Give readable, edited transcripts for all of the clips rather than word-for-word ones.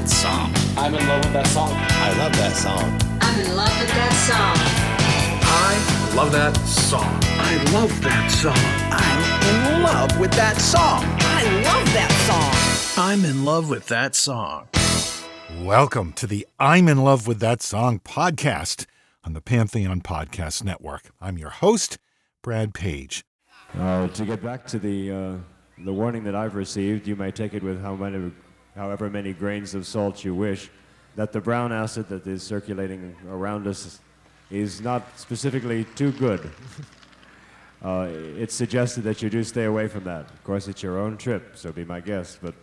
that song. I'm in love with that song. I love that song. I'm in love with that song. I love that song. I love that song. I'm in love with that song. I love that song. I'm in love with that song. Welcome to the I'm in love with that song podcast on the Pantheon Podcast Network. I'm your host, Brad Page. To get back to the warning that I've received, you may take it with however many grains of salt you wish, that the brown acid that is circulating around us is not specifically too good. It's suggested that you do stay away from that. Of course, it's your own trip, so be my guest, but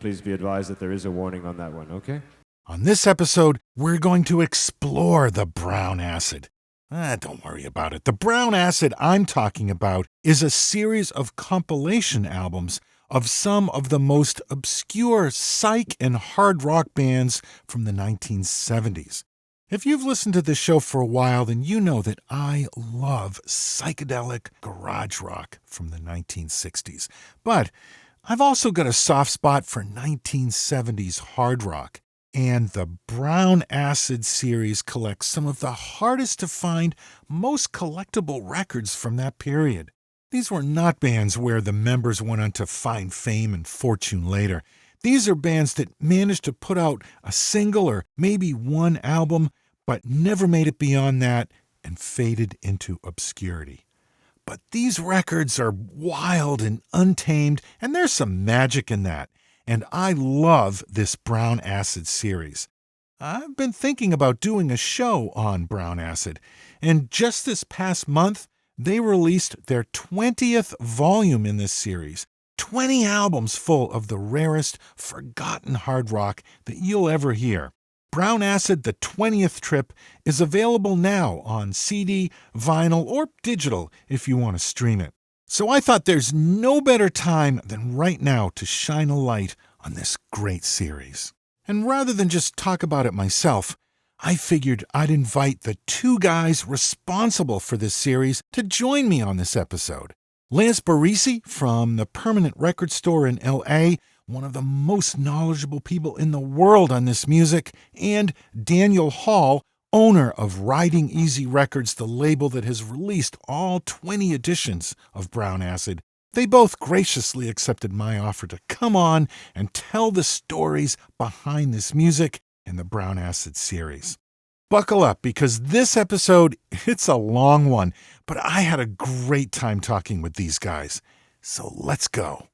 please be advised that there is a warning on that one, okay? On this episode, we're going to explore the brown acid. Don't worry about it. The brown acid I'm talking about is a series of compilation albums of some of the most obscure psych and hard rock bands from the 1970s. If you've listened to this show for a while, then you know that I love psychedelic garage rock from the 1960s. But I've also got a soft spot for 1970s hard rock. And the Brown Acid series collects some of the hardest to find, most collectible records from that period. These were not bands where the members went on to find fame and fortune later. These are bands that managed to put out a single or maybe one album, but never made it beyond that and faded into obscurity. But these records are wild and untamed, and there's some magic in that. And I love this Brown Acid series. I've been thinking about doing a show on Brown Acid, and just this past month, they released their 20th volume in this series. 20 albums full of the rarest, forgotten hard rock that you'll ever hear. Brown Acid, the 20th Trip, is available now on CD, vinyl, or digital if you want to stream it. So I thought there's no better time than right now to shine a light on this great series. And rather than just talk about it myself, I figured I'd invite the two guys responsible for this series to join me on this episode. Lance Barresi from the Permanent Record Store in L.A., one of the most knowledgeable people in the world on this music, and Daniel Hall, owner of Riding Easy Records, the label that has released all 20 editions of Brown Acid. They both graciously accepted my offer to come on and tell the stories behind this music and the Brown Acid series. Buckle up, because this episode, it's a long one, but I had a great time talking with these guys. So let's go.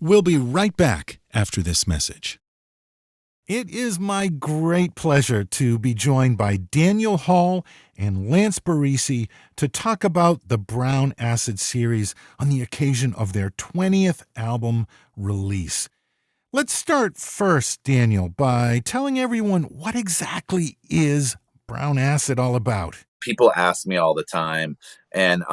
We'll be right back after this message. It is my great pleasure to be joined by Daniel Hall and Lance Barresi to talk about the Brown Acid series on the occasion of their 20th album release. Let's start first, Daniel, by telling everyone what exactly is Brown Acid all about. People ask me all the time, and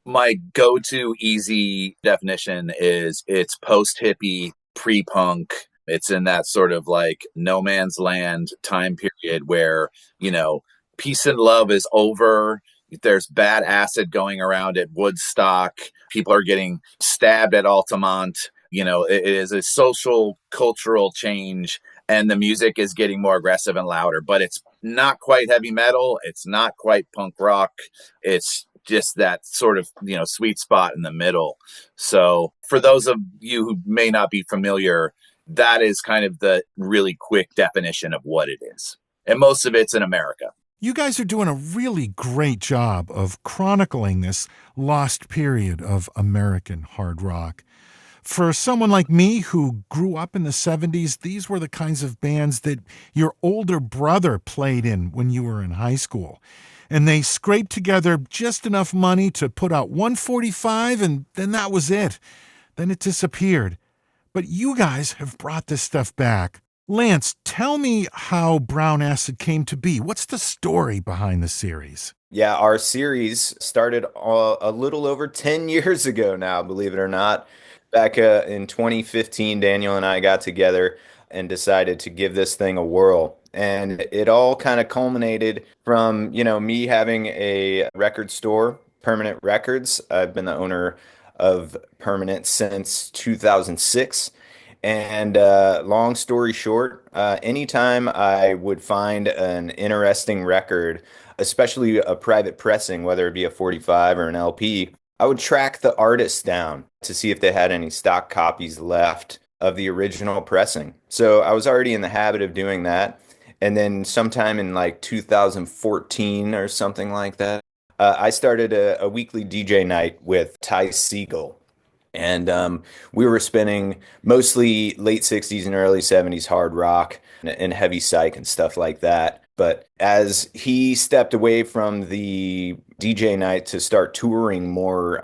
my go-to easy definition is it's post-hippie, pre-punk. It's in that sort of like no man's land time period where, you know, peace and love is over. There's bad acid going around at Woodstock. People are getting stabbed at Altamont. You know, it is a social, cultural change, and the music is getting more aggressive and louder, but it's not quite heavy metal. It's not quite punk rock. It's just that sort of, you know, sweet spot in the middle. So for those of you who may not be familiar, that is kind of the really quick definition of what it is. And most of it's in America. You guys are doing a really great job of chronicling this lost period of American hard rock. For someone like me who grew up in the 70s, these were the kinds of bands that your older brother played in when you were in high school. And they scraped together just enough money to put out 145, and then that was it. Then it disappeared. But you guys have brought this stuff back. Lance, tell me how Brown Acid came to be. What's the story behind the series? Yeah, our series started a little over 10 years ago now, believe it or not. Back in 2015, Daniel and I got together and decided to give this thing a whirl. And it all kind of culminated from, me having a record store, Permanent Records. I've been the owner of Permanent since 2006. And long story short, anytime I would find an interesting record, especially a private pressing, whether it be a 45 or an LP, I would track the artists down to see if they had any stock copies left of the original pressing. So I was already in the habit of doing that. And then sometime in like 2014 or something like that, I started a weekly DJ night with Ty Siegel. And we were spinning mostly late 60s and early 70s hard rock and heavy psych and stuff like that. But as he stepped away from the DJ night to start touring more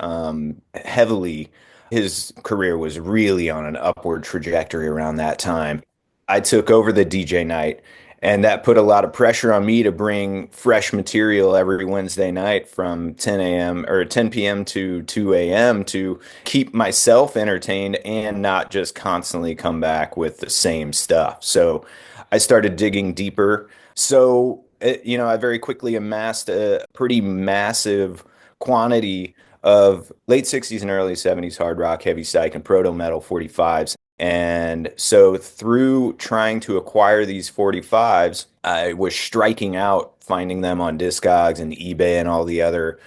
heavily, his career was really on an upward trajectory around that time. I took over the DJ night, and that put a lot of pressure on me to bring fresh material every Wednesday night from 10 a.m. or 10 p.m. to 2 a.m. to keep myself entertained and not just constantly come back with the same stuff. So I started digging deeper. So, I very quickly amassed a pretty massive quantity of late 60s and early 70s hard rock, heavy psych, and proto metal 45s. And so through trying to acquire these 45s, I was striking out, finding them on Discogs and eBay and all the other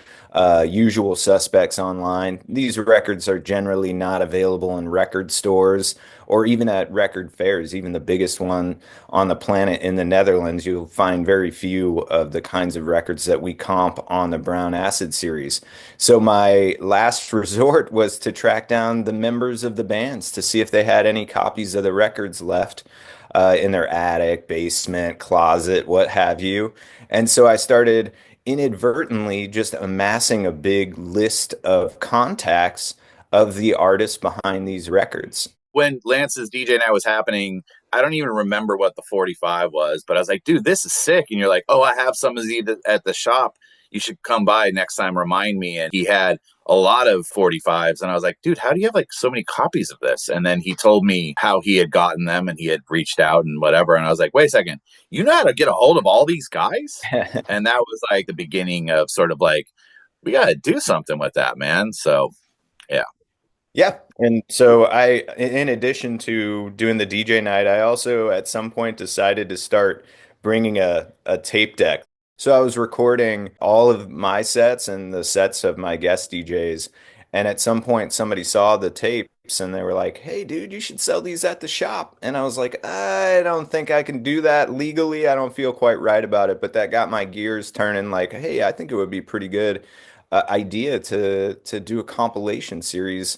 usual suspects online. These records are generally not available in record stores or even at record fairs. Even the biggest one on the planet in the Netherlands, you'll find very few of the kinds of records that we comp on the Brown Acid series. So my last resort was to track down the members of the bands to see if they had any copies of the records left in their attic, basement, closet, what have you. And so I started inadvertently just amassing a big list of contacts of the artists behind these records. When Lance's DJ night was happening, I don't even remember what the 45 was, but I was like, dude, this is sick. And you're like, oh, I have some of these at the shop. You should come by next time, remind me. And he had a lot of 45s. And I was like, dude, how do you have like so many copies of this? And then he told me how he had gotten them and he had reached out and whatever. And I was like, wait a second, you know how to get a hold of all these guys? And that was like the beginning of sort of like, we got to do something with that, man. So, yeah. Yeah. And so in addition to doing the DJ night, I also at some point decided to start bringing a tape deck. So I was recording all of my sets and the sets of my guest DJs. And at some point, somebody saw the tapes and they were like, hey, dude, you should sell these at the shop. And I was like, I don't think I can do that legally. I don't feel quite right about it. But that got my gears turning like, hey, I think it would be pretty good idea to do a compilation series.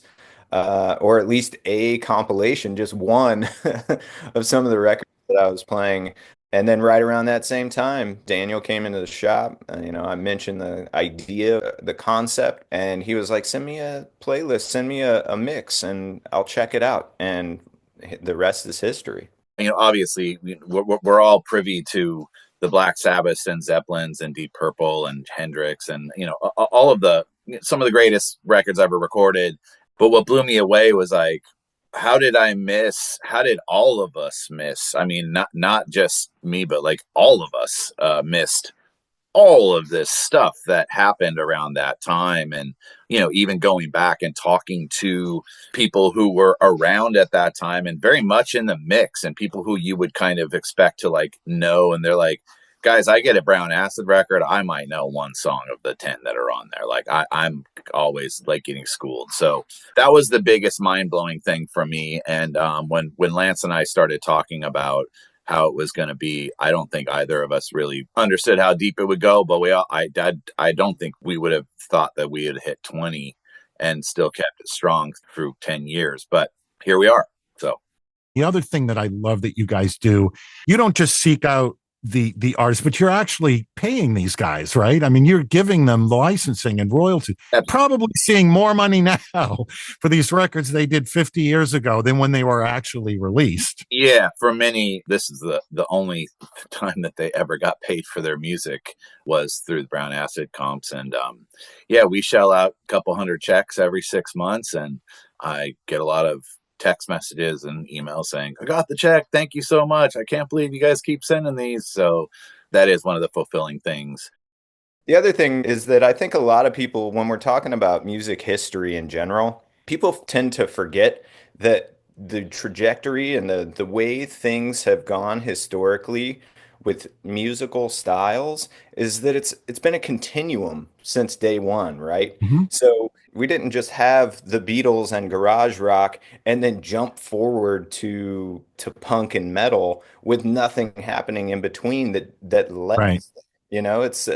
Or at least a compilation, just one of some of the records that I was playing. And then right around that same time, Daniel came into the shop. I mentioned the idea, the concept, and he was like, send me a playlist, send me a mix, and I'll check it out. And the rest is history. Obviously, we're all privy to the Black Sabbaths and Zeppelins and Deep Purple and Hendrix and, all of some of the greatest records ever recorded. But what blew me away was like, how did all of us miss? I mean, not just me, but like all of us missed all of this stuff that happened around that time. And, even going back and talking to people who were around at that time and very much in the mix and people who you would kind of expect to like know. And they're like, guys, I get a Brown Acid record, I might know one song of the 10 that are on there. Like I'm always like getting schooled. So that was the biggest mind blowing thing for me. And when Lance and I started talking about how it was going to be. I don't think either of us really understood how deep it would go, but I don't think we would have thought that we had hit 20 and still kept it strong through 10 years. But here we are. So The other thing that I love that you guys do, you don't just seek out the artists, but you're actually paying these guys, right? I mean, you're giving them licensing and royalty, probably seeing more money now for these records they did 50 years ago than when they were actually released. yeah, for many, this is the only time that they ever got paid for their music was through the Brown Acid comps. And yeah, we shell out a couple hundred checks every 6 months, and I get a lot of text messages and emails saying, I got the check. Thank you so much. I can't believe you guys keep sending these. So that is one of the fulfilling things. The other thing is that I think a lot of people, when we're talking about music history in general, people tend to forget that the trajectory and the way things have gone historically with musical styles is that it's been a continuum since day one, right? Mhm. So we didn't just have the Beatles and garage rock and then jump forward to punk and metal with nothing happening in between that led Right. us. It's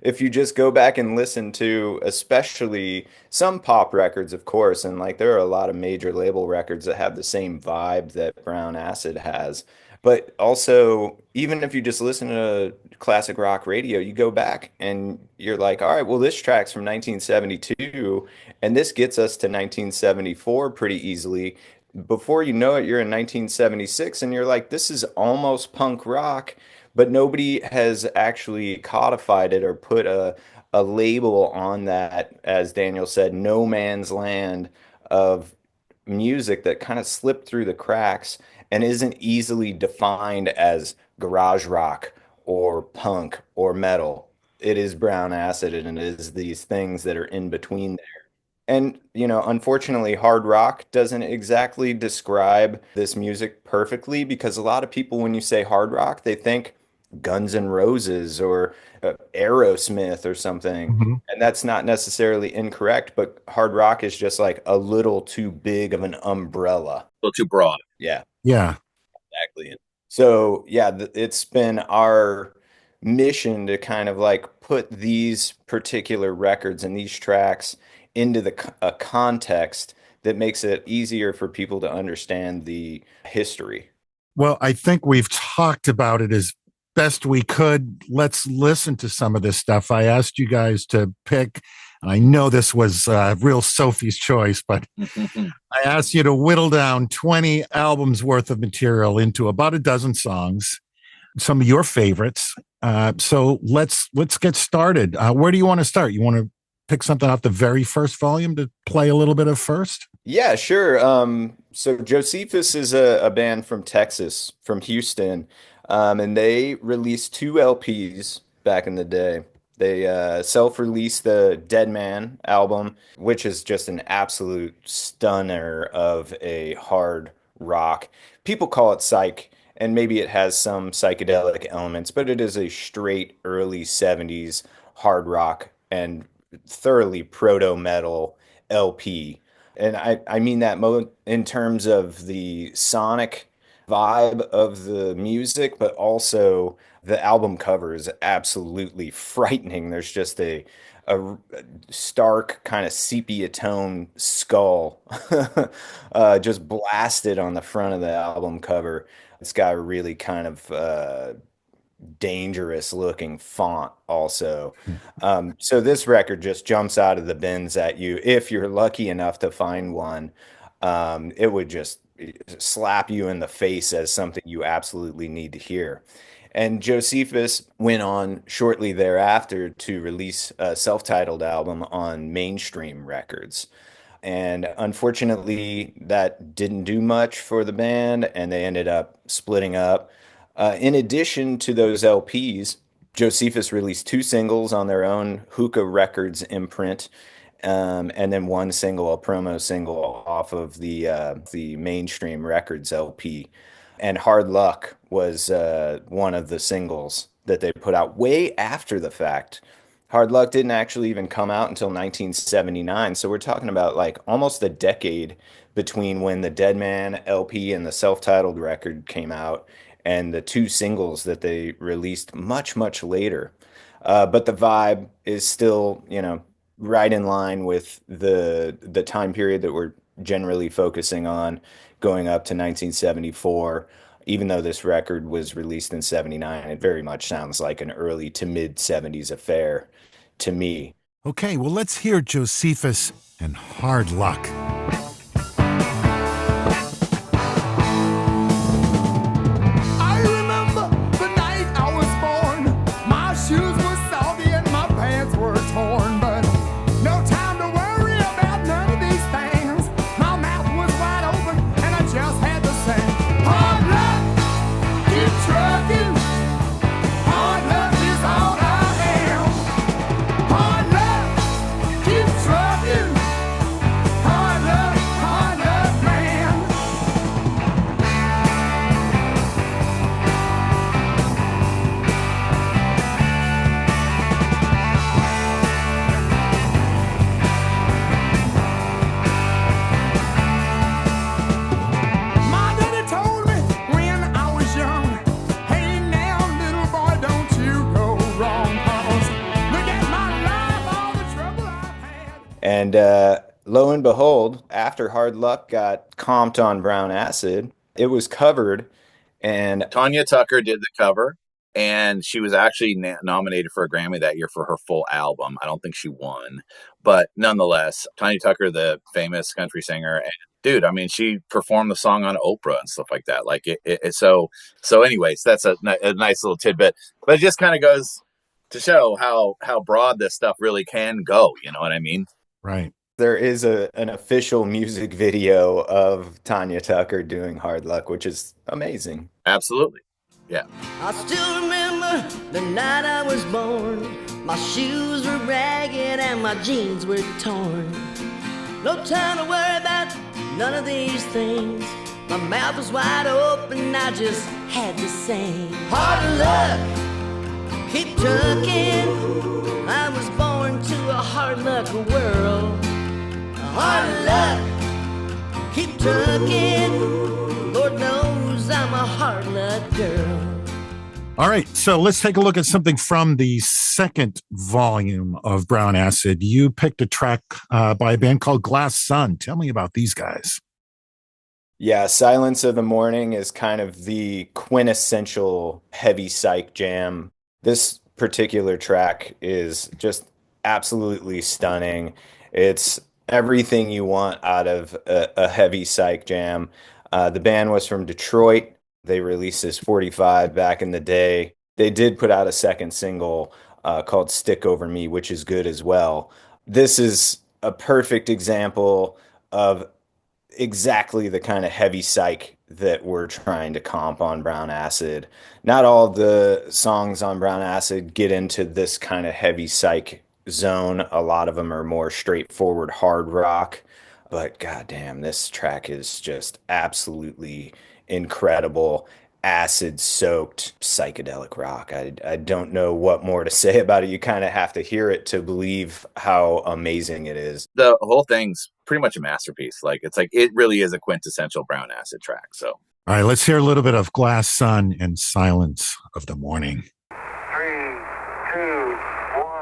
if you just go back and listen to especially some pop records, of course, and like there are a lot of major label records that have the same vibe that Brown Acid has. But also, even if you just listen to classic rock radio, you go back and you're like, all right, well, this track's from 1972, and this gets us to 1974 pretty easily. Before you know it, you're in 1976, and you're like, this is almost punk rock, but nobody has actually codified it or put a label on that, as Daniel said, no man's land of music that kind of slipped through the cracks and isn't easily defined as garage rock or punk or metal. It is brown acid and it is these things that are in between there. And, unfortunately, hard rock doesn't exactly describe this music perfectly because a lot of people, when you say hard rock, they think Guns N' Roses or Aerosmith or something. Mhm. And that's not necessarily incorrect, but hard rock is just like a little too big of an umbrella. A little too broad. Yeah, Yeah. exactly. So, yeah, it's been our mission to kind of like put these particular records and these tracks into a context that makes it easier for people to understand the history. Well, I think we've talked about it as best we could. Let's listen to some of this stuff. I asked you guys to pick, and I know this was real Sophie's choice, but I asked you to whittle down 20 albums worth of material into about a dozen songs, some of your favorites. So let's get started. Where do you want to start? You want to pick something off the very first volume to play a little bit of first? Yeah, sure. So Josephus is a band from Texas, from Houston, and they released two LPs back in the day. They self-released the Dead Man album, which is just an absolute stunner of a hard rock. People call it psych, and maybe it has some psychedelic elements, but it is a straight early 70s hard rock and thoroughly proto-metal LP. And I mean that mo in terms of the sonic vibe of the music, but also the album cover is absolutely frightening. There's just a stark kind of sepia tone skull just blasted on the front of the album cover. It's got a really kind of dangerous looking font also. So this record just jumps out of the bins at you if you're lucky enough to find one. It would just slap you in the face as something you absolutely need to hear. And Josephus went on shortly thereafter to release a self-titled album on Mainstream Records. And unfortunately, that didn't do much for the band, and they ended up splitting up. In addition to those LPs, Josephus released two singles on their own Hookah Records imprint, and then one single, a promo single off of the Mainstream Records LP. And Hard Luck was one of the singles that they put out way after the fact. Hard Luck didn't actually even come out until 1979. So we're talking about like almost a decade between when the Dead Man LP and the self-titled record came out. and the two singles that they released much, much later. But the vibe is still, right in line with the time period that we're generally focusing on, going up to 1974. Even though this record was released in 79, it very much sounds like an early to mid 70s affair to me. Okay, well, let's hear Josephus and Hard Luck. I remember the night I was born. My shoes were soggy and my pants were torn, but no time to worry about none of these things. My mouth was wide open and I just had to say, hard luck, keep trucking. Hard luck is all I am. Hard luck, keep trucking. Hard luck, man. My daddy told me when I was young, hey now little boy, don't you go wrong, 'cause look at my life, all the trouble I've had. And lo and behold, after Hard Luck got comped on Brown Acid, it was covered. And Tanya Tucker did the cover, and she was actually nominated for a Grammy that year for her full album. I don't think she won, but nonetheless, Tanya Tucker, the famous country singer, and dude, I mean, she performed the song on Oprah and stuff like that. Like so. Anyways, that's a nice little tidbit, but it just kind of goes to show how broad this stuff really can go. You know what I mean? Right. there is an official music video of Tanya Tucker doing Hard Luck, which is amazing. Absolutely. Yeah. I still remember the night I was born. My shoes were ragged and my jeans were torn. No time to worry about none of these things. My mouth was wide open, I just had to sing. Hard luck, keep trucking. I was born to a hard luck world. Hard luck, keep trucking. Lord knows I'm a hard luck girl. All right, so let's take a look at something from the second volume of Brown Acid. You picked a track by a band called Glass Sun. Tell me about these guys. Yeah, Silence of the Morning is kind of the quintessential heavy psych jam. This particular track is just absolutely stunning. It's everything you want out of a heavy psych jam. The band was from Detroit. They released this 45 back in the day. They did put out a second single called Stick Over Me, which is good as well. This is a perfect example of exactly the kind of heavy psych that we're trying to comp on Brown Acid. Not all the songs on Brown Acid get into this kind of heavy psych zone. A lot of them are more straightforward hard rock, but goddamn, this track is just absolutely incredible, acid-soaked psychedelic rock. I don't know what more to say about it. You kind of have to hear it to believe how amazing it is. The whole thing's pretty much a masterpiece. It really is a quintessential Brown Acid track. So, All right, let's hear a little bit of Glass Sun and Silence of the Morning. 3, 2, 1.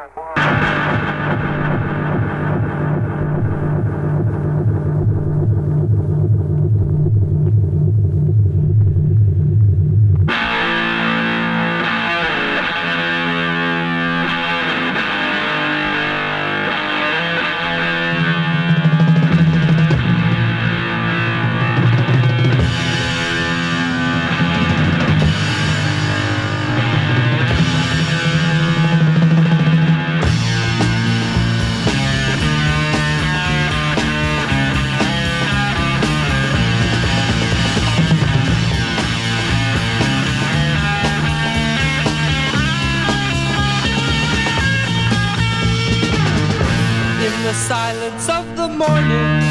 Silence of the morning,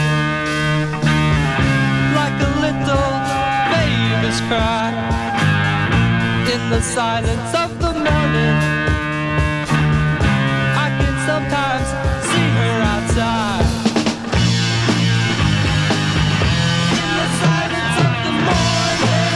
like a little baby's cry. In the silence of the morning, I can sometimes see her outside. In the silence of the morning,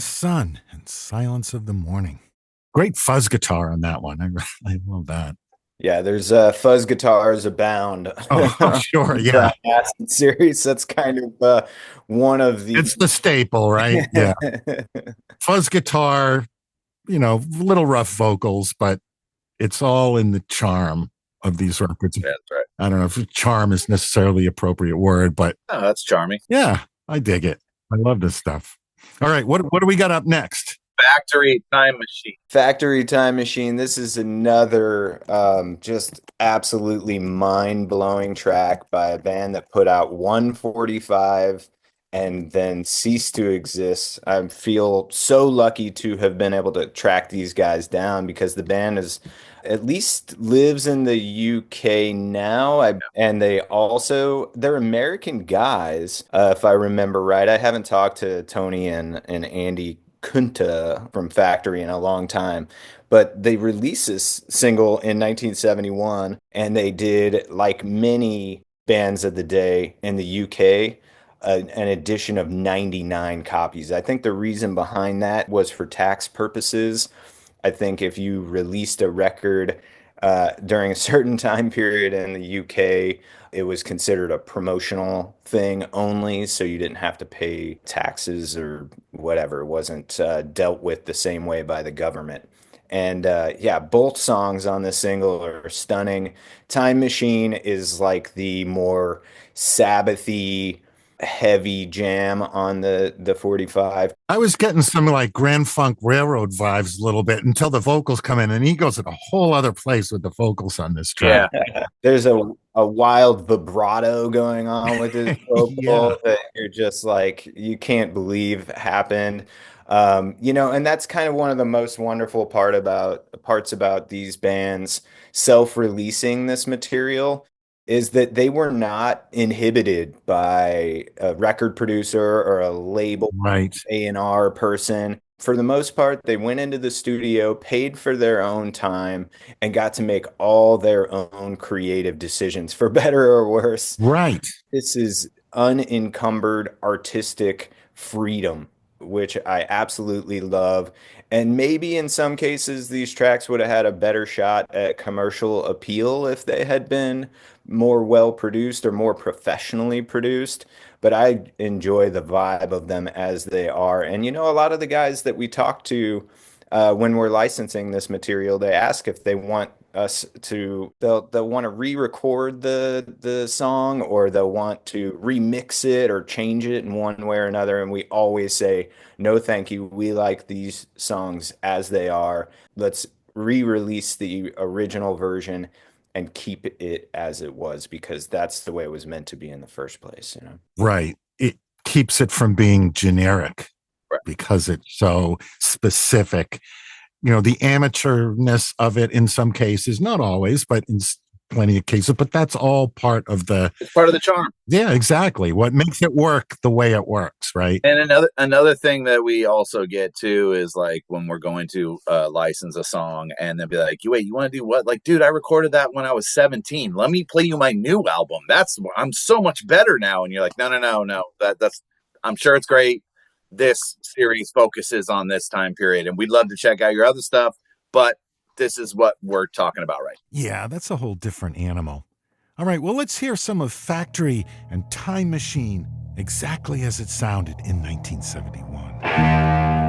Last Sun and Silence of the Morning. Great fuzz guitar on that one. I love that. Yeah, there's fuzz guitars abound. Oh, sure, The yeah. Brown Acid series. That's kind of one of the. It's the staple, right? Yeah. Fuzz guitar, little rough vocals, but it's all in the charm of these records. Yeah, that's right. I don't know if charm is necessarily the appropriate word, but Oh, that's charming. yeah, I dig it. I love this stuff. All right, what do we got up next? Factory Time Machine. Factory Time Machine. This is another just absolutely mind-blowing track by a band that put out 145 and then ceased to exist. I feel so lucky to have been able to track these guys down because the band is at least lives in the UK now. And they're American guys, if I remember right. I haven't talked to Tony and Andy Kunta from Factory in a long time, but they released this single in 1971, and they did, like many bands of the day in the UK, an edition of 99 copies. I think the reason behind that was for tax purposes. I think if you released a record during a certain time period in the UK, it was considered a promotional thing only, so you didn't have to pay taxes or whatever. It wasn't dealt with the same way by the government. And yeah, both songs on this single are stunning. Time Machine is like the more Sabbathy, heavy jam on the 45. I was getting some like Grand Funk Railroad vibes a little bit until the vocals come in, and he goes at a whole other place with the vocals on this track. Yeah. There's a wild vibrato going on with his vocal Yeah. that you're just like, you can't believe happened. And that's kind of one of the most wonderful parts about these bands self-releasing this material is that they were not inhibited by a record producer or a label Right. A&R person. For the most part, they went into the studio, paid for their own time, and got to make all their own creative decisions, for better or worse. Right. This is unencumbered artistic freedom, which I absolutely love. And maybe in some cases, these tracks would have had a better shot at commercial appeal if they had been more well produced or more professionally produced. But I enjoy the vibe of them as they are. And a lot of the guys that we talk to when we're licensing this material, they ask if they want us to, they'll want to re-record the song, or they'll want to remix it or change it in one way or another. And we always say, no, thank you. We like these songs as they are. Let's re-release the original version and keep it as it was, because that's the way it was meant to be in the first place, Right. It keeps it from being generic. Right. Because it's so specific. The amateurness of it in some cases, not always, but in plenty of cases, but that's all part of it's part of the charm. Yeah, exactly. What makes it work the way it works, right? And another thing that we also get to is like when we're going to license a song, and they'll be like, wait, you want to do what? Like, dude, I recorded that when I was 17. Let me play you my new album. I'm so much better now. And you're like, no. That's I'm sure it's great. This series focuses on this time period, and we'd love to check out your other stuff, but this is what we're talking about, right? Yeah, that's a whole different animal. All right, well, let's hear some of Factory and Time Machine exactly as it sounded in 1971.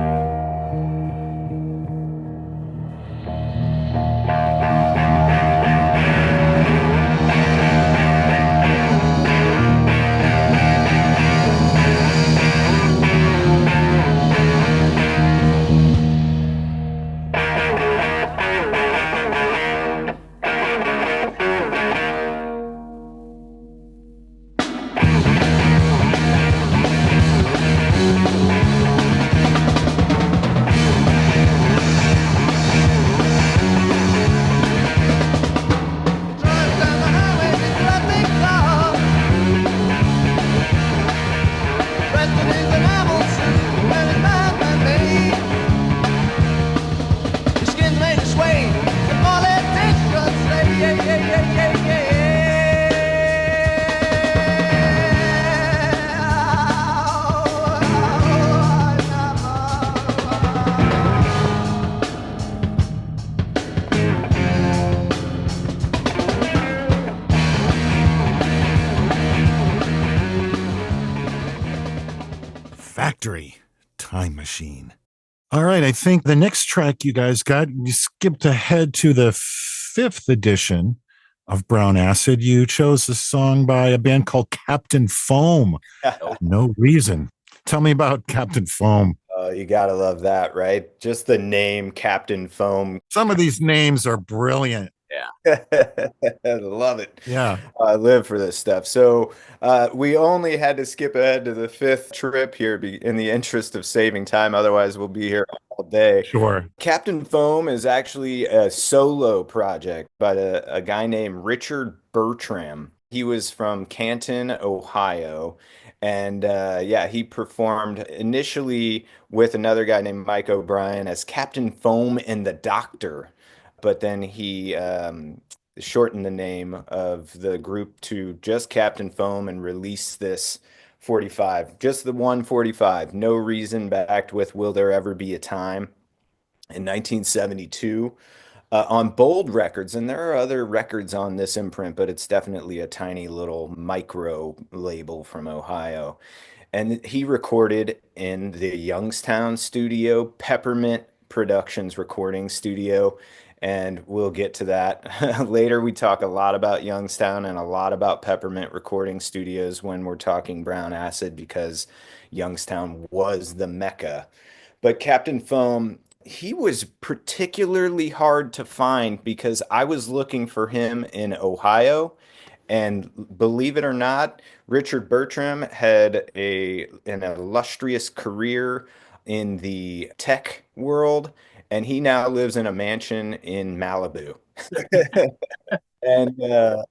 Victory, Time Machine. All right, I think the next track you guys got, you skipped ahead to the 5th edition of Brown Acid. You chose a song by a band called Captain Foam. No Reason. Tell me about Captain Foam. You gotta love that, right? Just the name Captain Foam. Some of these names are brilliant. Yeah. Love it. Yeah. I live for this stuff. So we only had to skip ahead to the 5th trip here in the interest of saving time. Otherwise, we'll be here all day. Sure. Captain Foam is actually a solo project by a guy named Richard Bertram. He was from Canton, Ohio. And yeah, he performed initially with another guy named Mike O'Brien as Captain Foam and the Doctor. But then he shortened the name of the group to just Captain Foam and released this 45, just the 145, No Reason, backed with Will There Ever Be a Time in 1972 on Bold Records. And there are other records on this imprint, but it's definitely a tiny little micro label from Ohio. And he recorded in the Youngstown studio, Peppermint Productions recording studio. And we'll get to that later. We talk a lot about Youngstown and a lot about Peppermint Recording Studios when we're talking Brown Acid, because Youngstown was the mecca. But Captain Foam, he was particularly hard to find because I was looking for him in Ohio. And believe it or not, Richard Bertram had an illustrious career in the tech world. And he now lives in a mansion in Malibu. And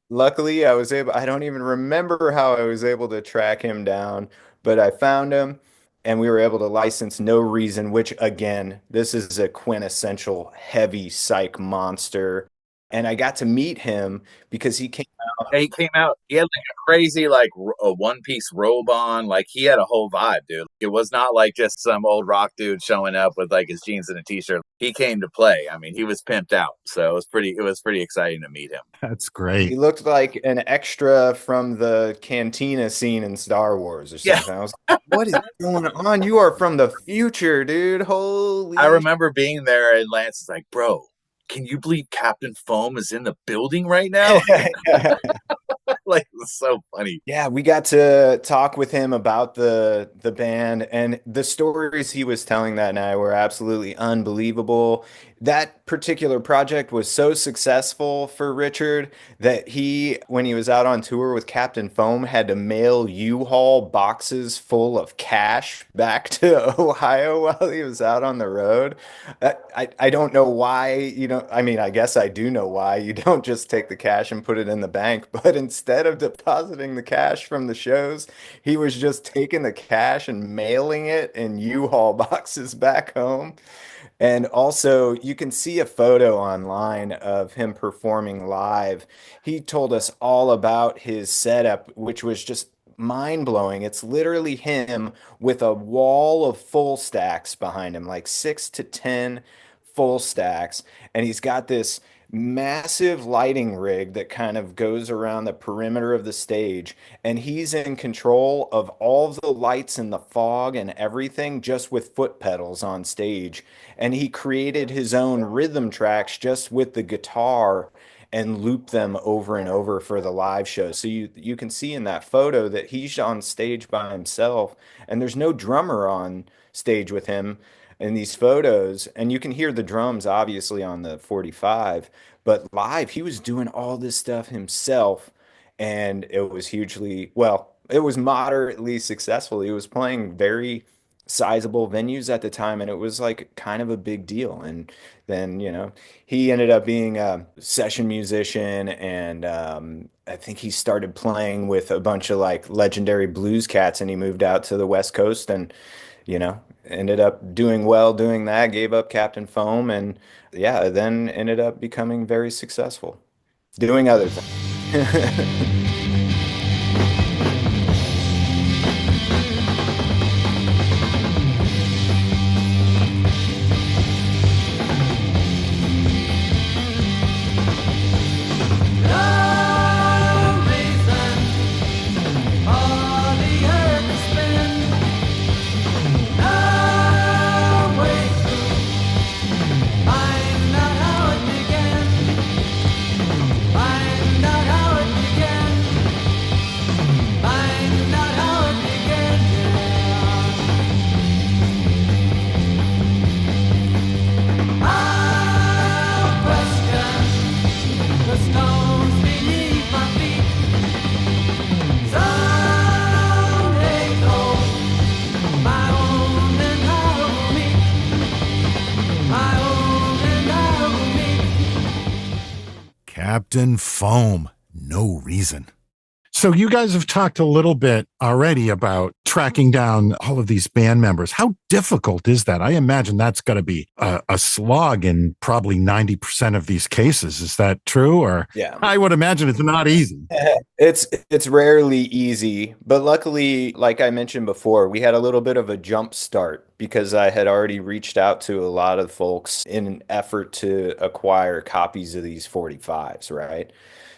luckily I don't even remember how I was able to track him down, but I found him and we were able to license No Reason, which again, this is a quintessential heavy psych monster. And I got to meet him because he came out. Yeah, he came out. He had like a crazy, like a one-piece robe on. Like he had a whole vibe, dude. It was not like just some old rock dude showing up with like his jeans and a t-shirt. He came to play. I mean, he was pimped out. So it was pretty exciting to meet him. That's great. He looked like an extra from the cantina scene in Star Wars or something. Yeah. I was like, what is going on? You are from the future, dude. Holy. I remember being there and Lance is like, bro, can you believe Captain Foam is in the building right now? Like, it was so funny. Yeah, we got to talk with him about the band, and the stories he was telling that night were absolutely unbelievable. That particular project was so successful for Richard that when he was out on tour with Captain Foam, had to mail U-Haul boxes full of cash back to Ohio while he was out on the road. I don't know why, I mean, I guess I do know why. You don't just take the cash and put it in the bank, but instead of depositing the cash from the shows, he was just taking the cash and mailing it in U-Haul boxes back home. And also, you can see a photo online of him performing live. He told us all about his setup, which was just mind-blowing. It's literally him with a wall of full stacks behind him, like 6 to 10 full stacks. And he's got this massive lighting rig that kind of goes around the perimeter of the stage, and he's in control of all of the lights and the fog and everything just with foot pedals on stage. And he created his own rhythm tracks just with the guitar and looped them over and over for the live show. So you can see in that photo that he's on stage by himself, and there's no drummer on stage with him in these photos. And you can hear the drums obviously on the 45, but live he was doing all this stuff himself, and it was it was moderately successful. He was playing very sizable venues at the time, and it was like kind of a big deal. And then he ended up being a session musician, and I think he started playing with a bunch of like legendary blues cats, and he moved out to the West Coast and ended up doing well doing that, gave up Captain Foam, and then ended up becoming very successful doing other things. Captain Foam. No reason. So you guys have talked a little bit already about tracking down all of these band members. How difficult is that? I imagine that's got to be a slog in probably 90% of these cases. Is that true? Or Yeah. I would imagine it's not easy. It's rarely easy, but luckily, like I mentioned before, we had a little bit of a jump start because I had already reached out to a lot of folks in an effort to acquire copies of these 45s, right?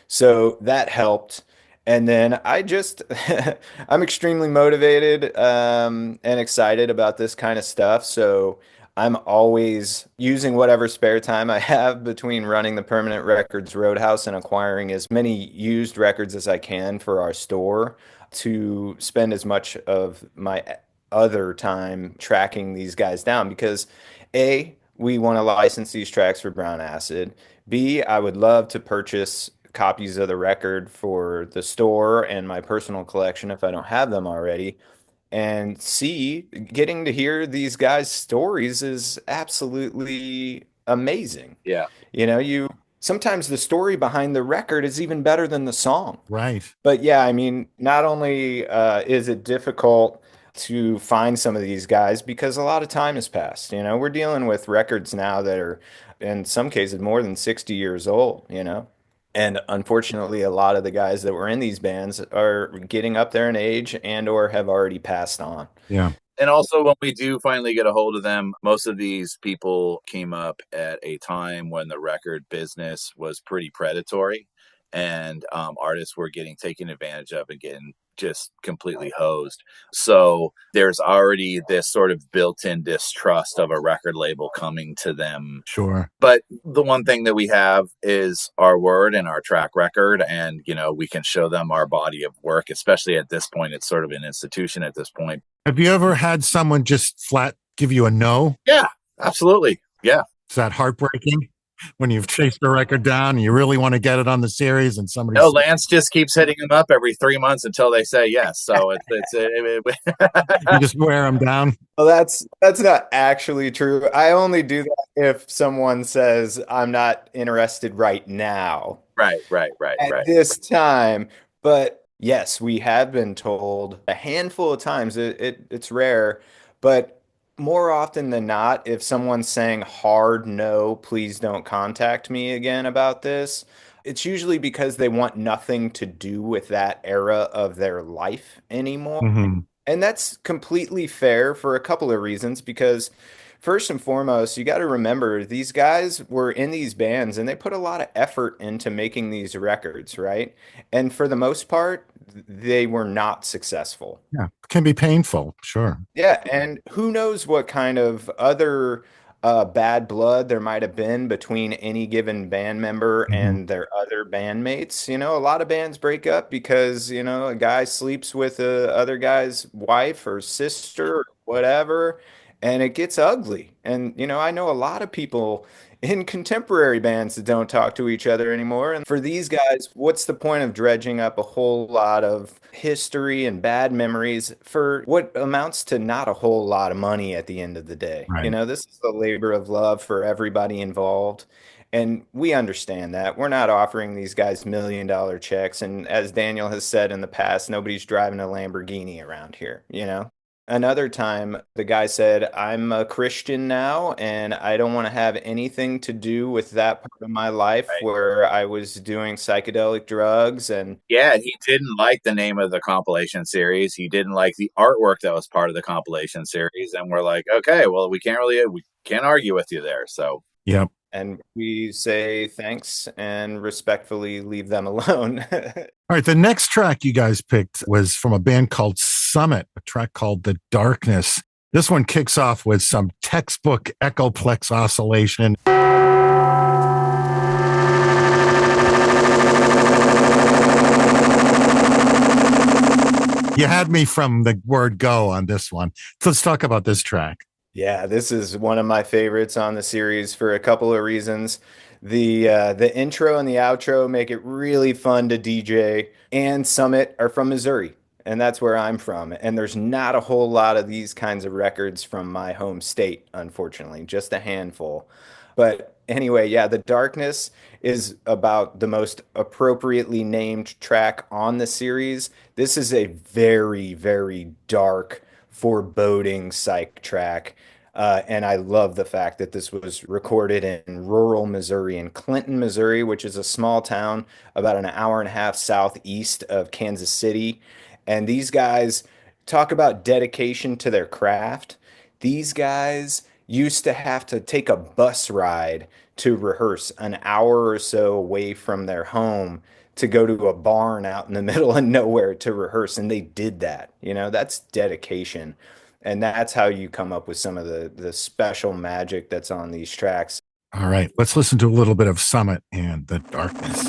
So that helped. And then I'm extremely motivated and excited about this kind of stuff. So I'm always using whatever spare time I have between running the Permanent Records Roadhouse and acquiring as many used records as I can for our store to spend as much of my other time tracking these guys down because A, we want to license these tracks for Brown Acid. B, I would love to purchase copies of the record for the store and my personal collection if I don't have them already. And C, getting to hear these guys' stories is absolutely amazing. Yeah. You know, you sometimes the story behind the record is even better than the song. Right. But yeah, I mean, not only is it difficult to find some of these guys because a lot of time has passed. You know, we're dealing with records now that are, in some cases, more than 60 years old, you know. And unfortunately, a lot of the guys that were in these bands are getting up there in age and or have already passed on. Yeah. And also, when we do finally get a hold of them, most of these people came up at a time when the record business was pretty predatory and artists were getting taken advantage of and getting just completely hosed. So there's already this sort of built-in distrust of a record label coming to them. Sure. But the one thing that we have is our word and our track record, and you know, we can show them our body of work, especially at this point. It's sort of an institution at this point. Have you ever had someone just flat give you a no? Yeah, absolutely. Yeah. Is that heartbreaking? When you've chased a record down and you really want to get it on the series and somebody No, Lance just keeps hitting them up every 3 months until they say yes. So you just wear them down. Well, that's not actually true. I only do that if someone says I'm not interested right now. Right. At this time. But yes, we have been told a handful of times. It's rare, but more often than not, if someone's saying hard no, please don't contact me again about this, it's usually because they want nothing to do with that era of their life anymore. Mm-hmm. And that's completely fair for a couple of reasons because first and foremost, you got to remember these guys were in these bands and they put a lot of effort into making these records, right? And for the most part, they were not successful. Yeah, it can be painful, sure. Yeah, and who knows what kind of other bad blood there might have been between any given band member and their other bandmates. You know, a lot of bands break up because, you know, a guy sleeps with a other guy's wife or sister or whatever, and it gets ugly. And, you know, I know a lot of people in contemporary bands that don't talk to each other anymore. And for these guys, what's the point of dredging up a whole lot of history and bad memories for what amounts to not a whole lot of money at the end of the day? Right. You know, this is a labor of love for everybody involved. And we understand that. We're not offering these guys $1 million checks. And as Daniel has said in the past, nobody's driving a Lamborghini around here, you know? Another time, the guy said, I'm a Christian now, and I don't want to have anything to do with that part of my life where I was doing psychedelic drugs. And yeah, he didn't like the name of the compilation series. He didn't like the artwork that was part of the compilation series. And we're like, okay, well, we can't argue with you there. So, yep. And we say thanks and respectfully leave them alone. All right, the next track you guys picked was from a band called Summit, a track called The Darkness. This one kicks off with some textbook echoplex oscillation. You had me from the word go on this one. So let's talk about this track. Yeah, this is one of my favorites on the series for a couple of reasons. The intro and the outro make it really fun to DJ, and Summit are from Missouri, and that's where I'm from. And there's not a whole lot of these kinds of records from my home state, unfortunately, just a handful. But Anyway, yeah, The Darkness is about the most appropriately named track on the series. This is a very, very dark, foreboding psych track. And I love the fact that this was recorded in rural Missouri, in Clinton, Missouri, which is a small town about an hour and a half southeast of Kansas City. And these guys talk about dedication to their craft. These guys used to have to take a bus ride to rehearse an hour or so away from their home to go to a barn out in the middle of nowhere to rehearse. And they did that. You know, that's dedication. And that's how you come up with some of the special magic that's on these tracks. All right, let's listen to a little bit of Summit and the Darkness.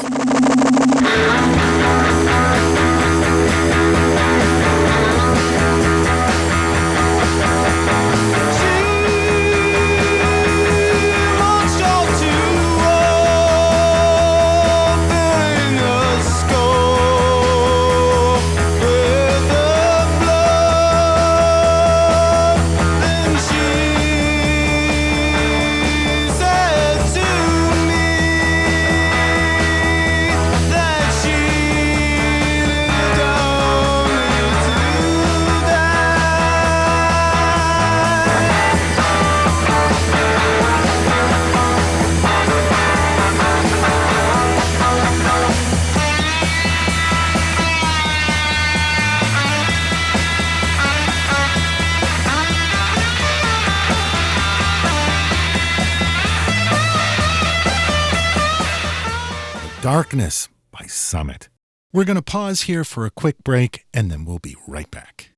Darkness by Summit. We're going to pause here for a quick break, and then we'll be right back.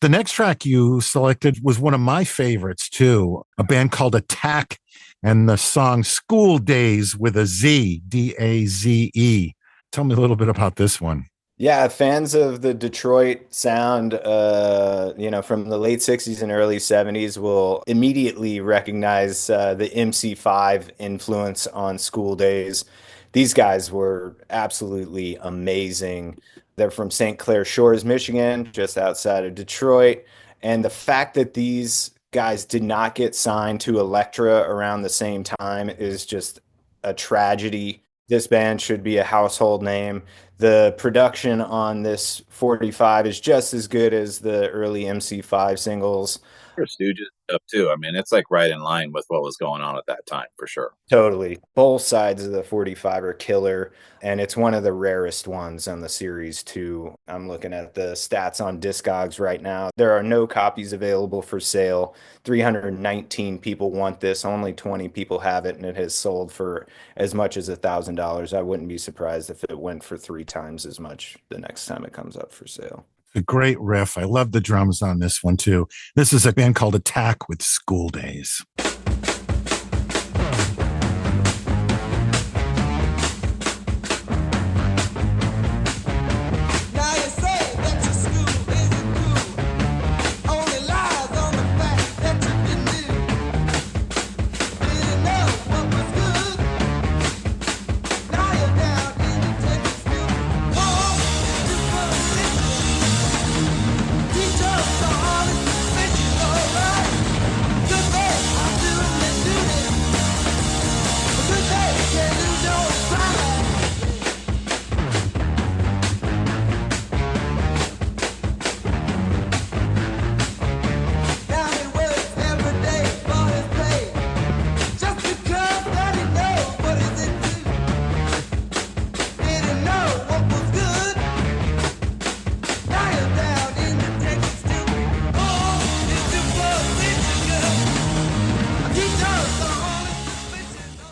The next track you selected was one of my favorites, too, a band called Attack, and the song School Days with a Z, D-A-Z-E. Tell me a little bit about this one. Yeah, fans of the Detroit sound, from the late 60s and early 70s will immediately recognize the MC5 influence on School Days. These guys were absolutely amazing. They're from St. Clair Shores, Michigan, just outside of Detroit. And the fact that these guys did not get signed to Elektra around the same time is just a tragedy. This band should be a household name. The production on this 45 is just as good as the early MC5 singles. Stooges stuff too. I mean, it's like right in line with what was going on at that time for sure. Totally. Both sides of the 45 are killer, and it's one of the rarest ones on the series too. I'm looking at the stats on Discogs right now. There are no copies available for sale. 319 people want this. Only 20 people have it, and it has sold for as much as $1,000. I wouldn't be surprised if it went for 3 times as much the next time it comes up for sale. A great riff. I love the drums on this one, too. This is a band called Attack with School Days.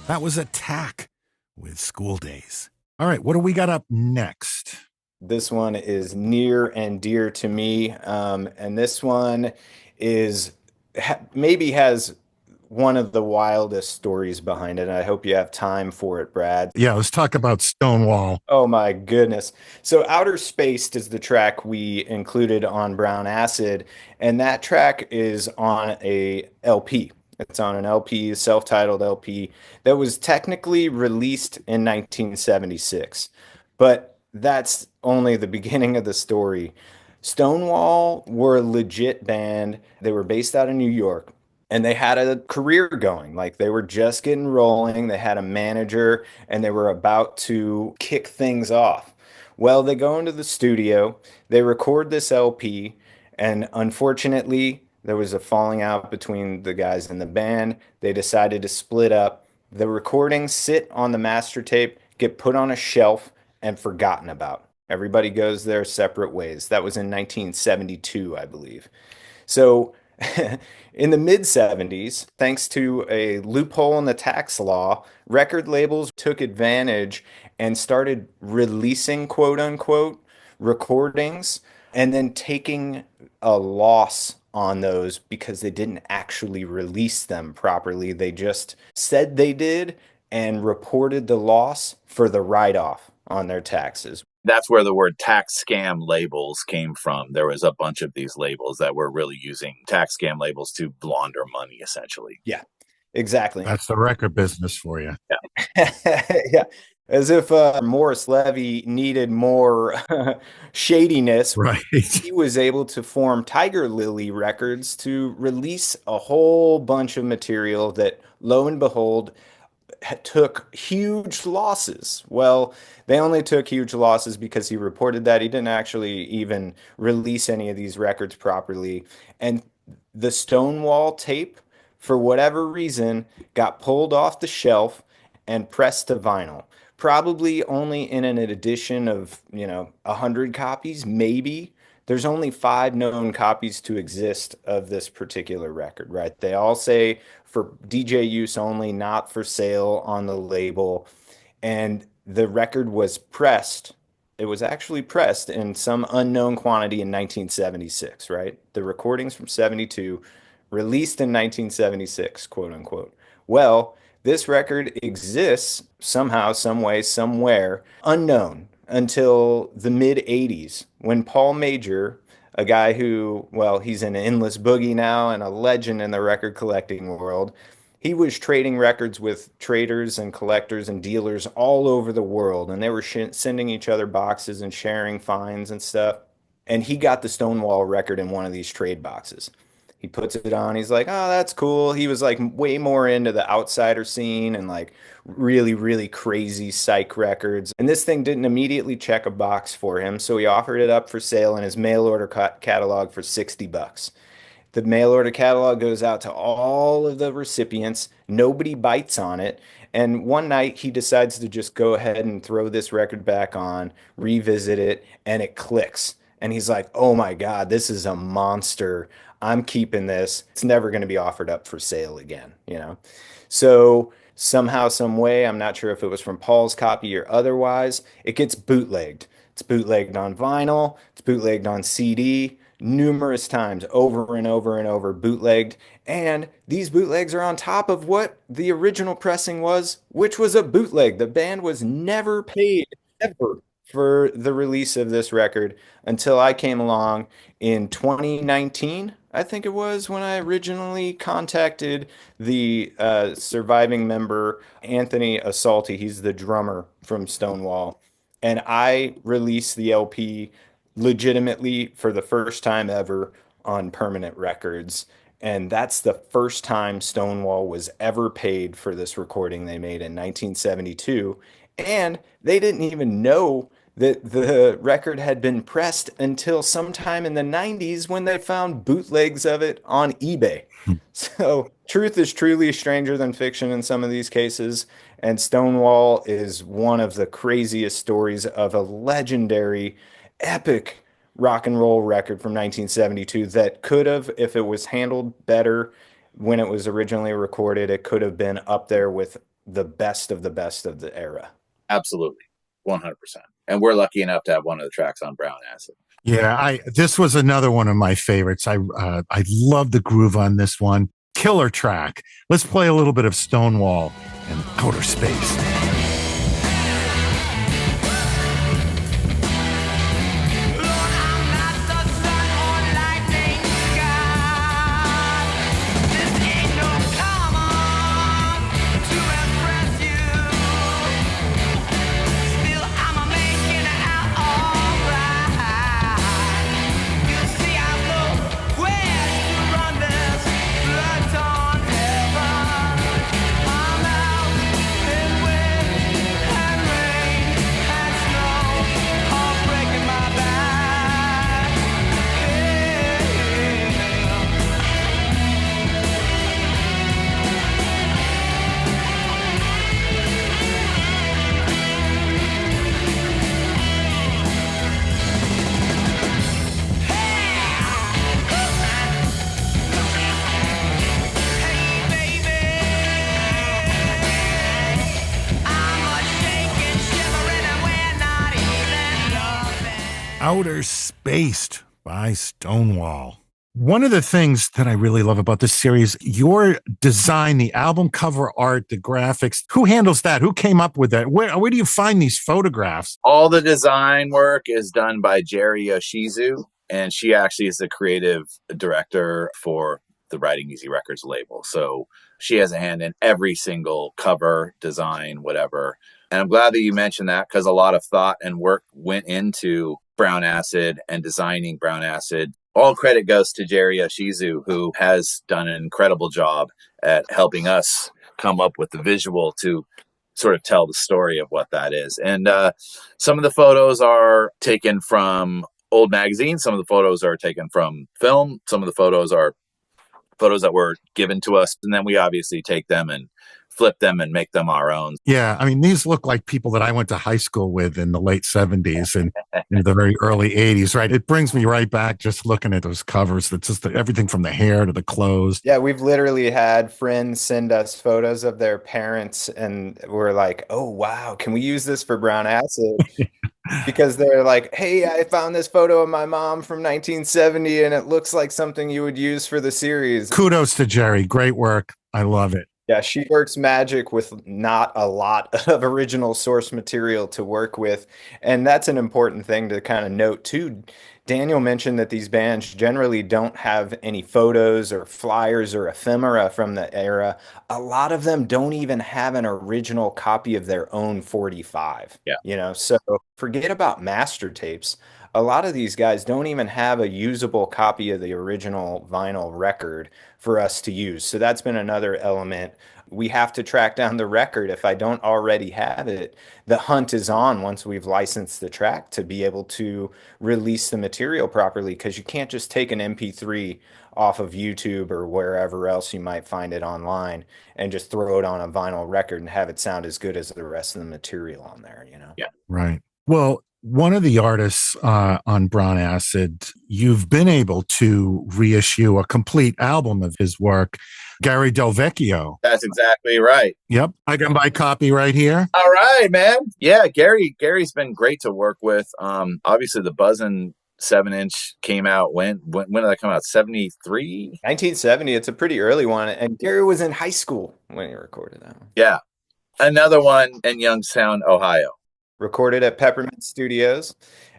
That was Attack with School Days. All right, what do we got up next? This one is near and dear to me. And this one maybe has one of the wildest stories behind it. I hope you have time for it, Brad. Yeah, let's talk about Stonewall. Oh my goodness. So Outer Spaced is the track we included on Brown Acid, and that track is on a LP. It's on an LP, self-titled LP that was technically released in 1976. But that's only the beginning of the story. Stonewall were a legit band. They were based out of New York. and they had a career going. Like they were just getting rolling. They had a manager and they were about to kick things off. Well, they go into the studio, they record this LP, and unfortunately, there was a falling out between the guys in the band. They decided to split up. The recordings sit on the master tape, get put on a shelf, and forgotten about. Everybody goes their separate ways. That was in 1972, I believe. So, in the mid 70s, thanks to a loophole in the tax law, record labels took advantage and started releasing quote unquote recordings and then taking a loss on those because they didn't actually release them properly. They just said they did and reported the loss for the write-off on their taxes. That's where the word tax scam labels came from. There was a bunch of these labels that were really using tax scam labels to launder money, essentially. Yeah, exactly. That's the record business for you. Yeah. Yeah. As if Morris Levy needed more shadiness. Right. He was able to form Tiger Lily Records to release a whole bunch of material that, lo and behold, took huge losses. Well, they only took huge losses because he reported that he didn't actually even release any of these records properly. And the Stonewall tape, for whatever reason, got pulled off the shelf and pressed to vinyl. Probably only in an edition of, 100 copies, maybe. There's only 5 known copies to exist of this particular record, right? They all say for DJ use only, not for sale on the label. And the record was pressed. It was actually pressed in some unknown quantity in 1976, right? The recordings from 72, released in 1976, quote unquote. Well, this record exists somehow, some way, somewhere, unknown until the mid 80s when Paul Major, a guy who, well, he's in Endless Boogie now and a legend in the record collecting world, he was trading records with traders and collectors and dealers all over the world, and they were sending each other boxes and sharing finds and stuff. And he got the Stonewall record in one of these trade boxes. He puts it on. He's like, oh, that's cool. He was like way more into the outsider scene and like really, really crazy psych records. And this thing didn't immediately check a box for him. So he offered it up for sale in his mail order catalog for $60. The mail order catalog goes out to all of the recipients. Nobody bites on it. And one night he decides to just go ahead and throw this record back on, revisit it, and it clicks. And he's like, oh my God, this is a monster. I'm keeping this. It's never going to be offered up for sale again. So somehow, some way, I'm not sure if it was from Paul's copy or otherwise, it gets bootlegged. It's bootlegged on vinyl. It's bootlegged on CD numerous times, over and over and over, bootlegged. And these bootlegs are on top of what the original pressing was, which was a bootleg. The band was never paid, ever, for the release of this record until I came along in 2019. I think it was when I originally contacted the surviving member, Anthony Assalti. He's the drummer from Stonewall. And I released the LP legitimately for the first time ever on Permanent Records. And that's the first time Stonewall was ever paid for this recording they made in 1972. And they didn't even know that the record had been pressed until sometime in the 90s when they found bootlegs of it on eBay. So truth is truly stranger than fiction in some of these cases. And Stonewall is one of the craziest stories of a legendary, epic rock and roll record from 1972 that could have, if it was handled better when it was originally recorded, it could have been up there with the best of the era. Absolutely. 100%. And we're lucky enough to have one of the tracks on Brown Acid. Yeah, this was another one of my favorites. I love the groove on this one. Killer track. Let's play a little bit of Stonewall and Outer Space. Where's to run this blood Outer Spaced by Stonewall. One of the things that I really love about this series, your design, the album cover art, the graphics, who handles that? Who came up with that? Where do you find these photographs? All the design work is done by Jerry Yoshizu, and she actually is the creative director for the Writing Easy Records label. So she has a hand in every single cover, design, whatever. And I'm glad that you mentioned that, because a lot of thought and work went into Brown Acid and designing Brown Acid. All credit goes to Jerry Yoshizu, who has done an incredible job at helping us come up with the visual to sort of tell the story of what that is. And some of the photos are taken from old magazines. Some of the photos are taken from film. Some of the photos are photos that were given to us. And then we obviously take them and flip them and make them our own. Yeah, I mean, these look like people that I went to high school with in the late 70s and in the very early 80s, right? It brings me right back just looking at those covers. That's just everything from the hair to the clothes. Yeah, we've literally had friends send us photos of their parents, and we're like, oh, wow, can we use this for Brown Acid? Because they're like, hey, I found this photo of my mom from 1970, and it looks like something you would use for the series. Kudos to Jerry. Great work. I love it. Yeah, she works magic with not a lot of original source material to work with. And that's an important thing to kind of note too. Daniel mentioned that these bands generally don't have any photos or flyers or ephemera from the era. A lot of them don't even have an original copy of their own 45. Yeah. You know, so forget about master tapes. A lot of these guys don't even have a usable copy of the original vinyl record for us to use. So that's been another element. We have to track down the record. If I don't already have it, the hunt is on once we've licensed the track to be able to release the material properly, because you can't just take an MP3 off of YouTube or wherever else you might find it online and just throw it on a vinyl record and have it sound as good as the rest of the material on there, you know? Yeah. Right. Well, one of the artists on Brown Acid, you've been able to reissue a complete album of his work, Gary Del Vecchio. That's exactly right. Yep. I got my copy right here. All right, man. Yeah, Gary's been great to work with. Obviously the Buzzin' 7-inch came out when did that come out? 73? 1970. It's a pretty early one. And Gary was in high school when he recorded that one. Yeah. Another one in Youngstown, Ohio. Recorded at Peppermint Studios.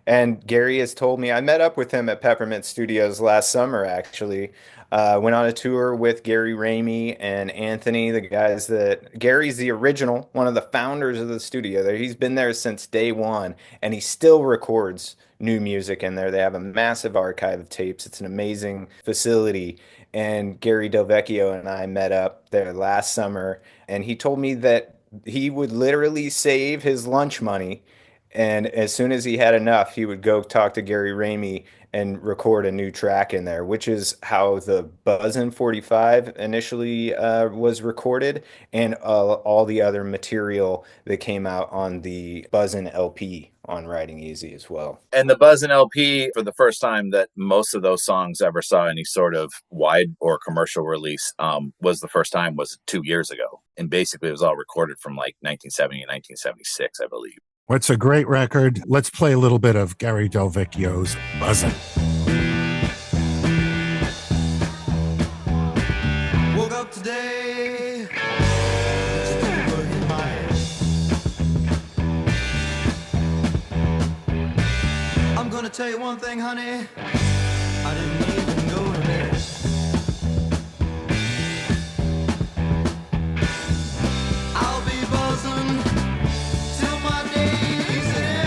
And Gary has told me, I met up with him at Peppermint Studios last summer, actually. Went on a tour with Gary Ramey and Anthony, the guys that Gary's the original, one of the founders of the studio there. He's been there since day one, and he still records new music in there. They have a massive archive of tapes. It's an amazing facility. And Gary Del Vecchio and I met up there last summer, and he told me that he would literally save his lunch money, and as soon as he had enough, he would go talk to Gary Ramey and record a new track in there, which is how the Buzzin' 45 initially was recorded, and all the other material that came out on the Buzzin' LP on Riding Easy as well. And the Buzzin' LP, for the first time that most of those songs ever saw any sort of wide or commercial release, was 2 years ago. And basically it was all recorded from like 1970 and 1976, I believe. What's a great record? Let's play a little bit of Gary Del Vecchio's Buzzin'. Woke up today. I'm gonna tell you one thing, honey. I didn't even go to bed. I'll be buzzing till my days end.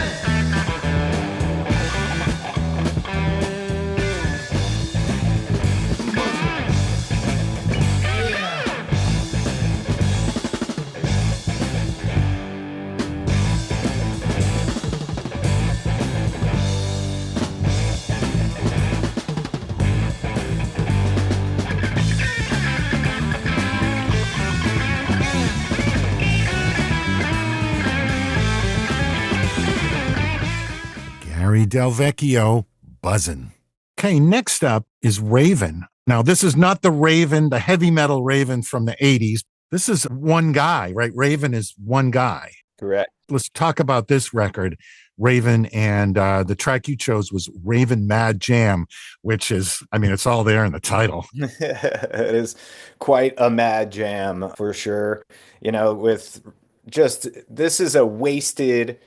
Gary Del Vecchio, Buzzin'. Okay, next up is Raven. Now, this is not the Raven, the heavy metal Raven from the 80s. This is one guy, right? Raven is one guy. Correct. Let's talk about this record. Raven, and the track you chose was Raven Mad Jam, which is, I mean, it's all there in the title. It is quite a mad jam for sure. With just this is a wasted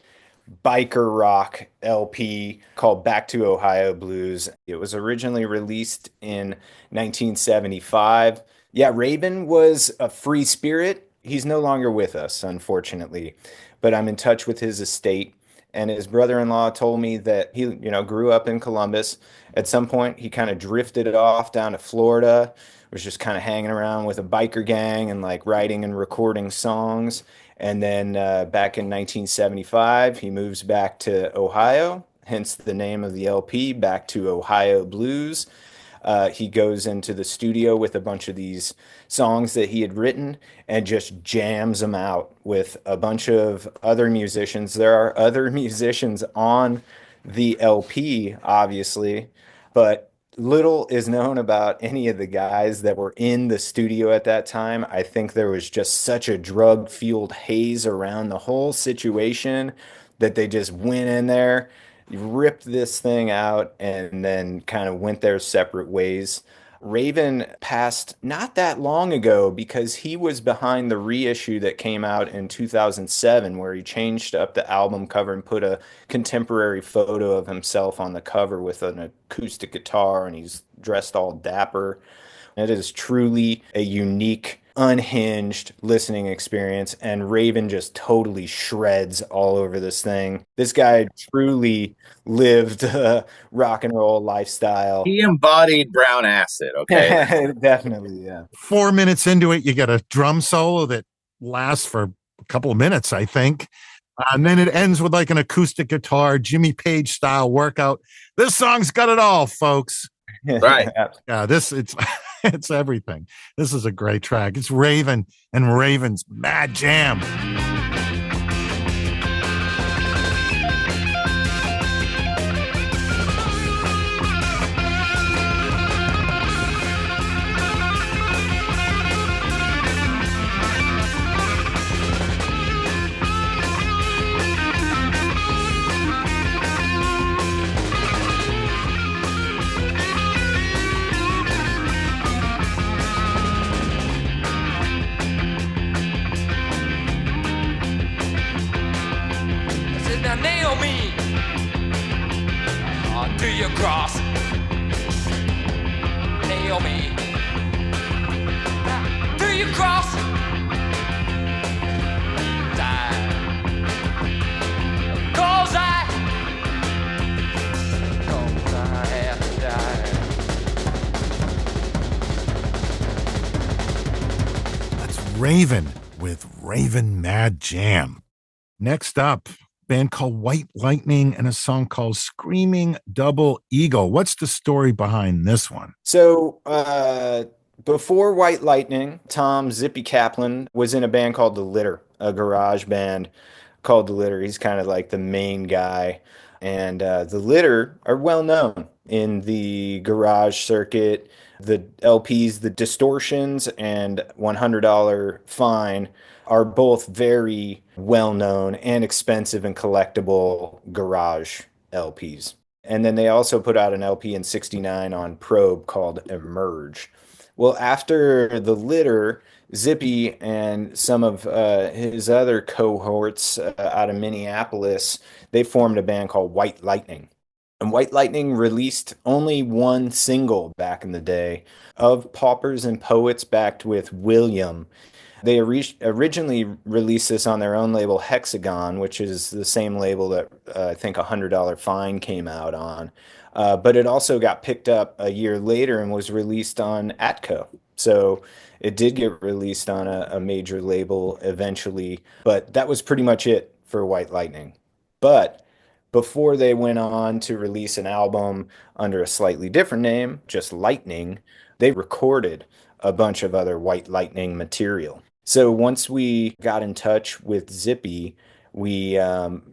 biker rock LP called Back to Ohio Blues. It was originally released in 1975. Yeah, Raven was a free spirit. He's no longer with us, unfortunately, but I'm in touch with his estate. And his brother-in-law told me that he, grew up in Columbus. At some point, he kind of drifted off down to Florida, was just kind of hanging around with a biker gang and like writing and recording songs. And then back in 1975, he moves back to Ohio, hence the name of the LP, Back to Ohio Blues. He goes into the studio with a bunch of these songs that he had written and just jams them out with a bunch of other musicians. There are other musicians on the LP, obviously, but little is known about any of the guys that were in the studio at that time. I think there was just such a drug-fueled haze around the whole situation that they just went in there, ripped this thing out, and then kind of went their separate ways. Raven passed not that long ago because he was behind the reissue that came out in 2007, where he changed up the album cover and put a contemporary photo of himself on the cover with an acoustic guitar, and he's dressed all dapper. It is truly a unique, unhinged listening experience, and Raven just totally shreds all over this thing. This guy truly lived a rock and roll lifestyle. He embodied brown acid, okay? Definitely, yeah. 4 minutes into it, you get a drum solo that lasts for a couple of minutes, I think. And then it ends with like an acoustic guitar, Jimmy Page style workout. This song's got it all, folks. Right. Yeah, it's it's everything. This is a great track. It's Raven and Raven's Mad Jam. Cross, nail me. Do you cross? Die. 'Cause I have to die. That's Raven with Raven Mad Jam. Next up, band called White Lightning and a song called Screaming Double Eagle. What's the story behind this one? So, before White Lightning, Tom Zippy Kaplan was in a band called The Litter, a garage band called The Litter. He's kind of like the main guy. And The Litter are well known in the garage circuit. The LPs, the Distortions and $100 Fine are both very well known and expensive and collectible garage LPs. And then they also put out an LP in '69 on Probe called Emerge. Well, after The Litter, Zippy and some of his other cohorts out of Minneapolis, they formed a band called White Lightning. And White Lightning released only one single back in the day, Of Paupers and Poets, backed with William. They originally released this on their own label, Hexagon, which is the same label that I think $100 Fine came out on. But it also got picked up a year later and was released on Atco. So it did get released on a major label eventually. But that was pretty much it for White Lightning. But before they went on to release an album under a slightly different name, just Lightning, they recorded a bunch of other White Lightning material. So once we got in touch with Zippy, we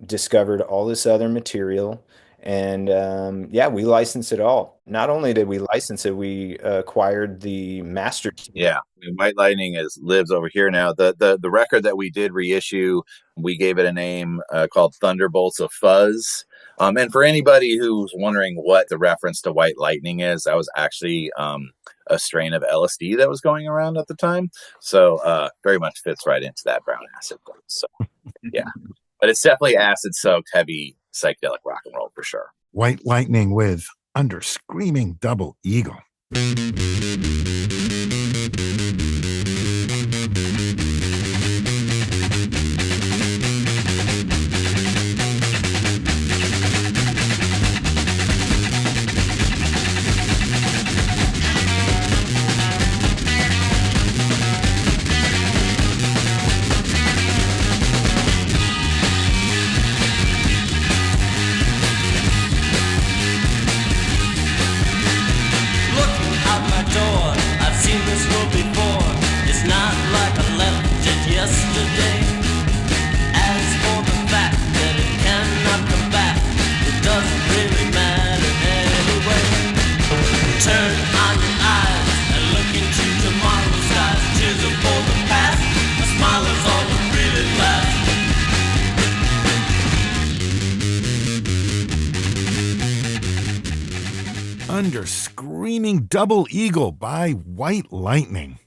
discovered all this other material, And yeah, we licensed it all. Not only did we license it, we acquired the master. Yeah, White Lightning lives over here now. The record that we did reissue, we gave it a name called Thunderbolts of Fuzz. And for anybody who's wondering what the reference to White Lightning is, that was actually a strain of LSD that was going around at the time. So very much fits right into that brown acid. So yeah, but it's definitely acid soaked, heavy psychedelic rock and roll for sure. White Lightning with Under Screaming Double Eagle. Under Screaming Double Eagle by White Lightning.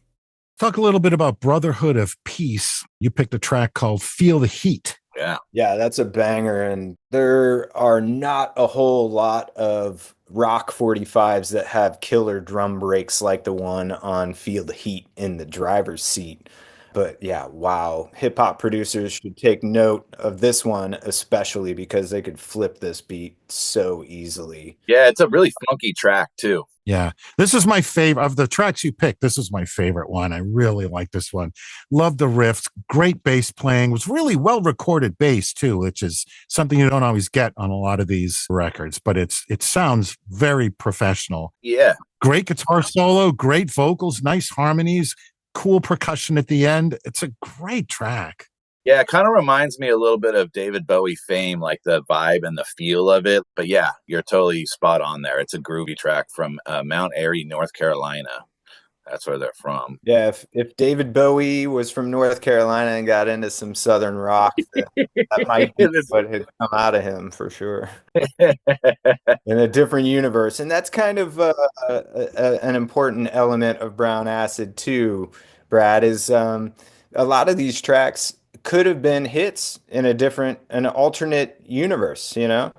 Talk a little bit about Brotherhood of Peace. You picked a track called Feel the Heat. Yeah, that's a banger. And there are not a whole lot of rock 45s that have killer drum breaks like the one on Feel the Heat in the driver's seat. But yeah, wow. Hip hop producers should take note of this one, especially because they could flip this beat so easily. Yeah, it's a really funky track too. Yeah, this is my favorite of the tracks you picked. This is my favorite one. I really like this one. Love the riffs. Great bass playing. Was really well recorded bass too, which is something you don't always get on a lot of these records. But it sounds very professional. Yeah, great guitar solo, great vocals, nice harmonies. Cool percussion at the end. It's a great track. Yeah, it kind of reminds me a little bit of David Bowie Fame, like the vibe and the feel of it. But yeah, you're totally spot on there. It's a groovy track from Mount Airy, North Carolina. That's where they're from. Yeah, if David Bowie was from North Carolina and got into some Southern rock, that might be what had come out of him for sure. In a different universe. And that's kind of an important element of brown acid too, Brad, is a lot of these tracks could have been hits in an alternate universe, you know?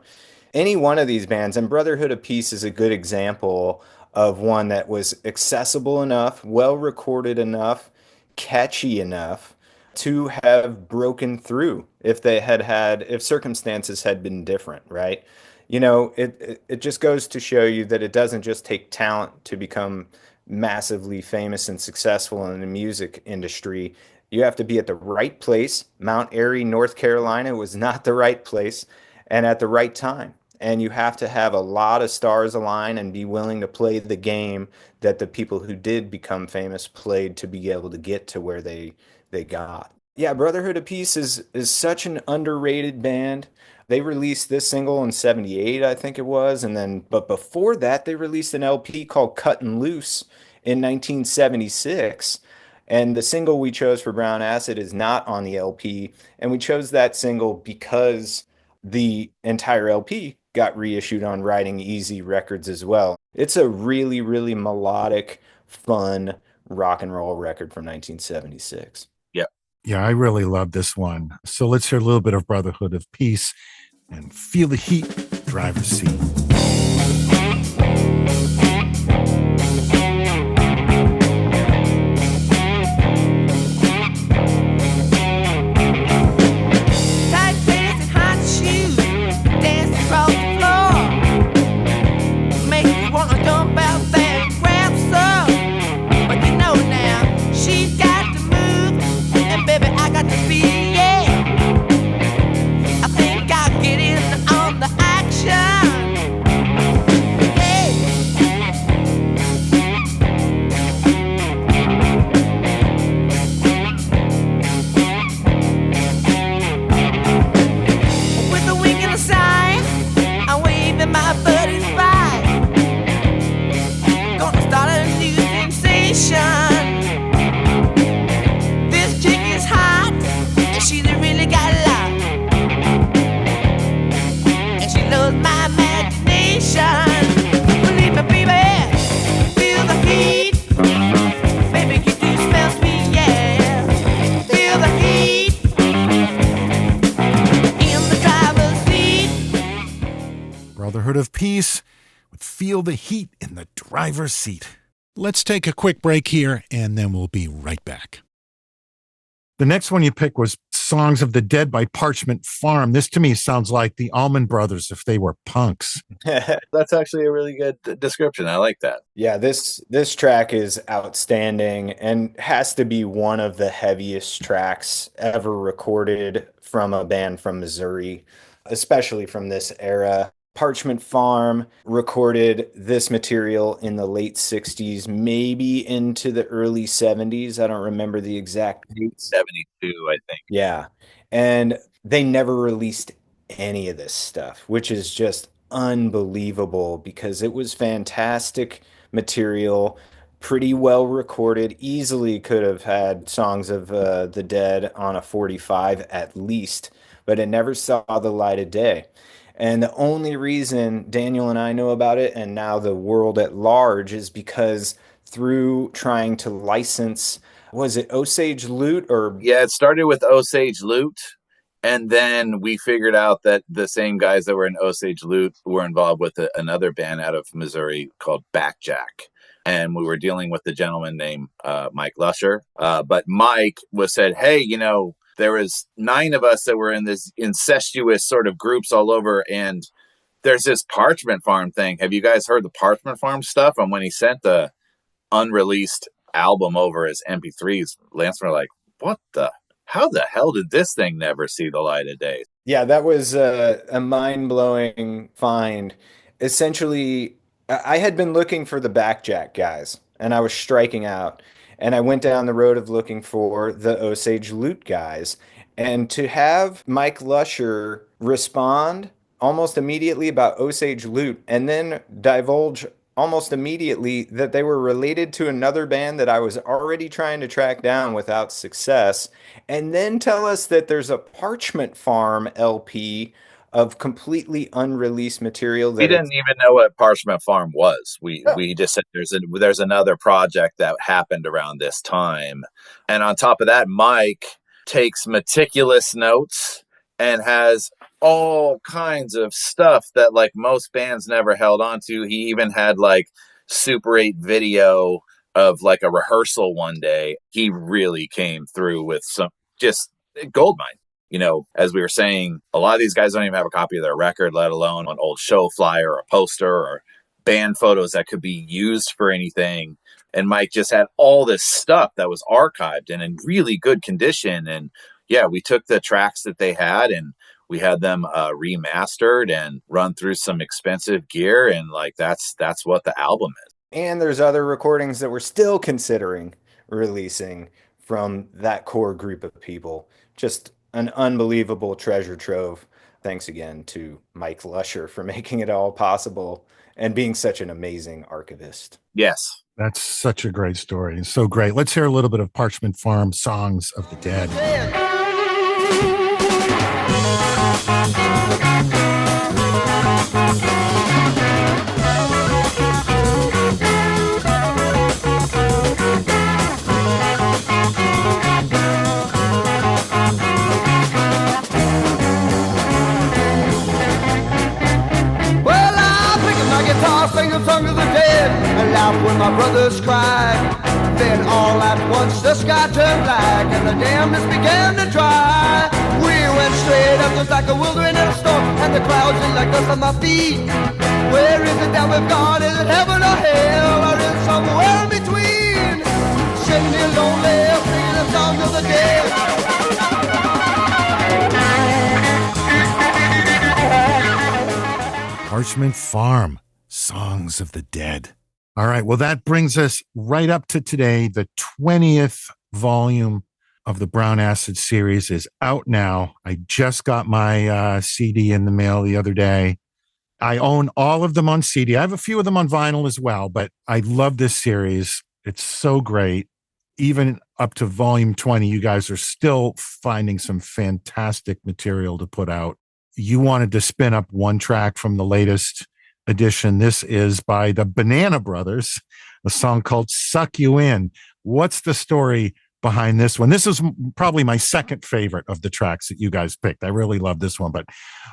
Any one of these bands, and Brotherhood of Peace is a good example of one that was accessible enough, well recorded enough, catchy enough to have broken through if circumstances had been different, right? You know, it just goes to show you that it doesn't just take talent to become massively famous and successful in the music industry. You have to be at the right place. Mount Airy, North Carolina was not the right place and at the right time. And you have to have a lot of stars align and be willing to play the game that the people who did become famous played to be able to get to where they got. Yeah, Brotherhood of Peace is such an underrated band. They released this single in 78, I think it was, but before that they released an LP called Cuttin' Loose in 1976. And the single we chose for Brown Acid is not on the LP, and we chose that single because the entire LP got reissued on Riding Easy Records as well. It's a really, really melodic, fun rock and roll record from 1976. Yeah, I really love this one. So let's hear a little bit of Brotherhood of Peace and Feel the Heat, Driver's Seat. I think I'll get in on the action. Brotherhood of Peace with Feel the Heat in the Driver's Seat. Let's take a quick break here, and then we'll be right back. The next one you picked was Songs of the Dead by Parchment Farm. This to me sounds like the Allman Brothers if they were punks. That's actually a really good description. I like that. Yeah, this track is outstanding and has to be one of the heaviest tracks ever recorded from a band from Missouri, especially from this era. Parchment Farm recorded this material in the late 60s, maybe into the early 70s. I don't remember the exact dates. 72, I think. Yeah. And they never released any of this stuff, which is just unbelievable because it was fantastic material, pretty well recorded, easily could have had Songs of the Dead on a 45 at least, but it never saw the light of day. And the only reason Daniel and I know about it, and now the world at large, is because through trying to license, was it Osage Loot or? Yeah, it started with Osage Loot. And then we figured out that the same guys that were in Osage Loot were involved with another band out of Missouri called Backjack. And we were dealing with a gentleman named Mike Lusher. But Mike said, hey, there was 9 of us that were in this incestuous sort of groups all over. And there's this Parchment Farm thing. Have you guys heard the Parchment Farm stuff? And when he sent the unreleased album over as MP3s, Lance and were like, how the hell did this thing never see the light of day? Yeah, that was a mind-blowing find. Essentially, I had been looking for the Backjack guys, and I was striking out. And I went down the road of looking for the Osage Loot guys. And to have Mike Lusher respond almost immediately about Osage Loot and then divulge almost immediately that they were related to another band that I was already trying to track down without success, and then tell us that there's a Parchment Farm LP of completely unreleased material. We didn't even know what Parchment Farm was. We just said there's another project that happened around this time. And on top of that, Mike takes meticulous notes and has all kinds of stuff that like most bands never held on to. He even had like Super 8 video of like a rehearsal one day. He really came through with some just goldmine. As we were saying, a lot of these guys don't even have a copy of their record, let alone an old show flyer or a poster or band photos that could be used for anything. And Mike just had all this stuff that was archived and in really good condition. And yeah, we took the tracks that they had and we had them remastered and run through some expensive gear. And like, that's what the album is. And there's other recordings that we're still considering releasing from that core group of people. Just an unbelievable treasure trove. Thanks again to Mike Lusher for making it all possible and being such an amazing archivist. Yes. That's such a great story. It's so great. Let's hear a little bit of Parchment Farm, Songs of the Dead. Singing songs of the dead and laugh when my brothers cried. Then all at once the sky turned black and the damnedest began to dry. We went straight up just like a whirlwind in a storm, and the clouds looked like dust on my feet. Where is it that we've gone? Is it heaven or hell, or is it somewhere in between? Sitting here lonely, singing the songs of the dead. Parchment Farm, Songs of the Dead. All right, well, that brings us right up to today. The 20th volume of the Brown Acid series is out now. I just got my CD in the mail the other day. I own all of them on CD. I have a few of them on vinyl as well, but I love this series. It's so great. Even up to volume 20, you guys are still finding some fantastic material to put out. You wanted to spin up one track from the latest edition. This is by the Banana Brothers, a song called Suck You In. What's the story behind this one. This is probably my second favorite of the tracks that you guys picked. I really love this one. But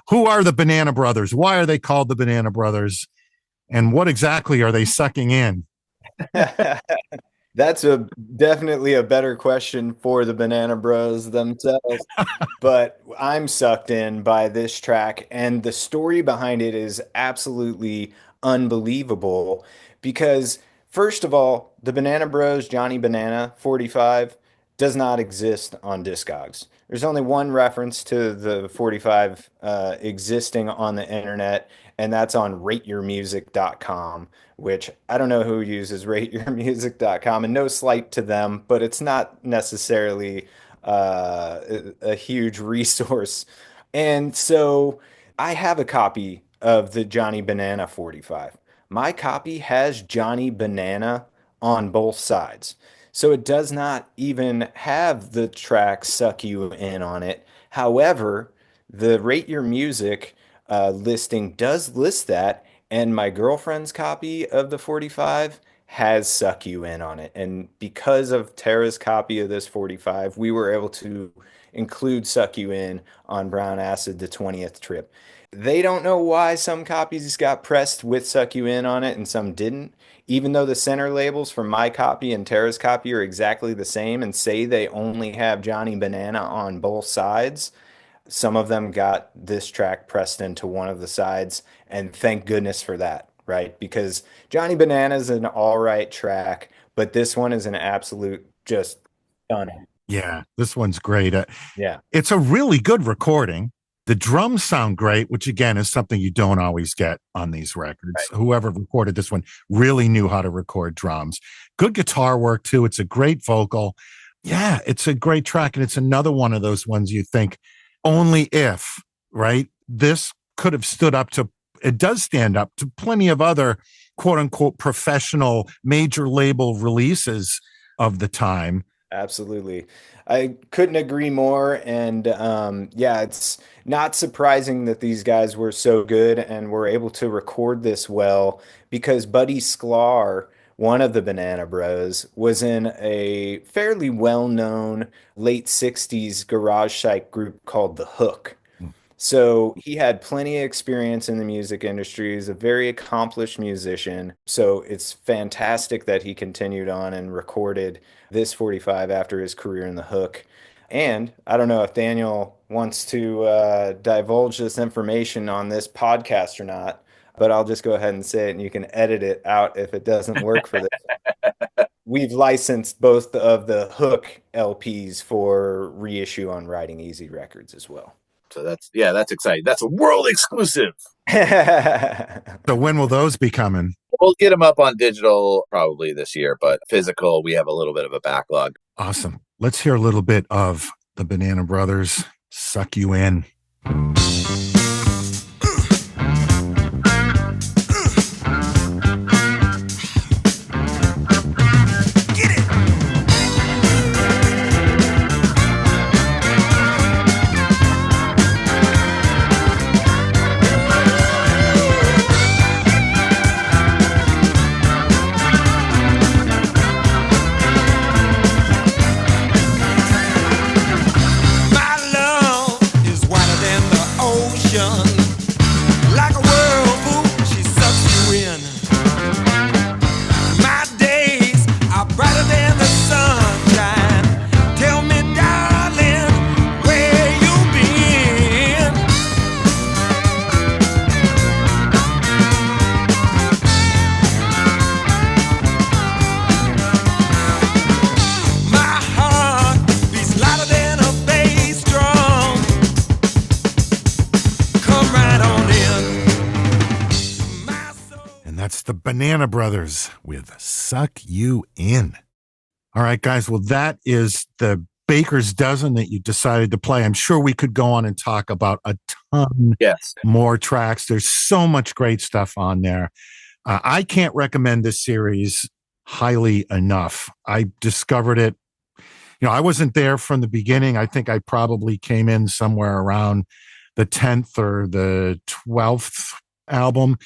who are the Banana Brothers? Why are they called the Banana Brothers? And what exactly are they sucking in? That's definitely a better question for the Banana Bros themselves. But I'm sucked in by this track, and the story behind it is absolutely unbelievable because, first of all, the Banana Bros Johnny Banana 45 does not exist on Discogs. There's only one reference to the 45 existing on the internet, and that's on rateyourmusic.com, which I don't know who uses rateyourmusic.com, and no slight to them, but it's not necessarily a huge resource. And so I have a copy of the Johnny Banana 45. My copy has Johnny Banana on both sides. So it does not even have the track Suck You In on it. However, the Rate Your Music listing does list that, and my girlfriend's copy of the 45 has Suck You In on it. And because of Tara's copy of this 45, we were able to include Suck You In on Brown Acid, the 20th trip. They don't know why some copies got pressed with Suck You In on it and some didn't, even though the center labels for my copy and Tara's copy are exactly the same and say they only have Johnny Banana on both sides. Some of them got this track pressed into one of the sides, and thank goodness for that, right? Because Johnny Banana is an all right track, but this one is an absolute just stunning. Yeah, this one's great. Yeah. It's a really good recording. The drums sound great, which again is something you don't always get on these records. Right. Whoever recorded this one really knew how to record drums. Good guitar work too. It's a great vocal. Yeah, it's a great track. And it's another one of those ones you think only if, right? This could have stood up to, it does stand up to plenty of other quote unquote professional major label releases of the time. Absolutely. I couldn't agree more. And yeah, it's not surprising that these guys were so good and were able to record this well because Buddy Sklar, one of the Banana Bros, was in a fairly well-known late 60s garage psych group called The Hook. So he had plenty of experience in the music industry. He's a very accomplished musician. So it's fantastic that he continued on and recorded this 45 after his career in The Hook. And I don't know if Daniel wants to divulge this information on this podcast or not, but I'll just go ahead and say it and you can edit it out if it doesn't work for this. We've licensed both of the Hook LPs for reissue on Riding Easy Records as well. So that's exciting. That's a world exclusive. So when will those be coming? We'll get them up on digital probably this year, but physical, we have a little bit of a backlog. Awesome. Let's hear a little bit of the Banana Brothers, Suck You In. Banana Brothers with Suck You In. All right, guys. Well, that is the baker's dozen that you decided to play. I'm sure we could go on and talk about a ton more tracks. There's so much great stuff on there. I can't recommend this series highly enough. I discovered it. I wasn't there from the beginning. I think I probably came in somewhere around the 10th or the 12th album.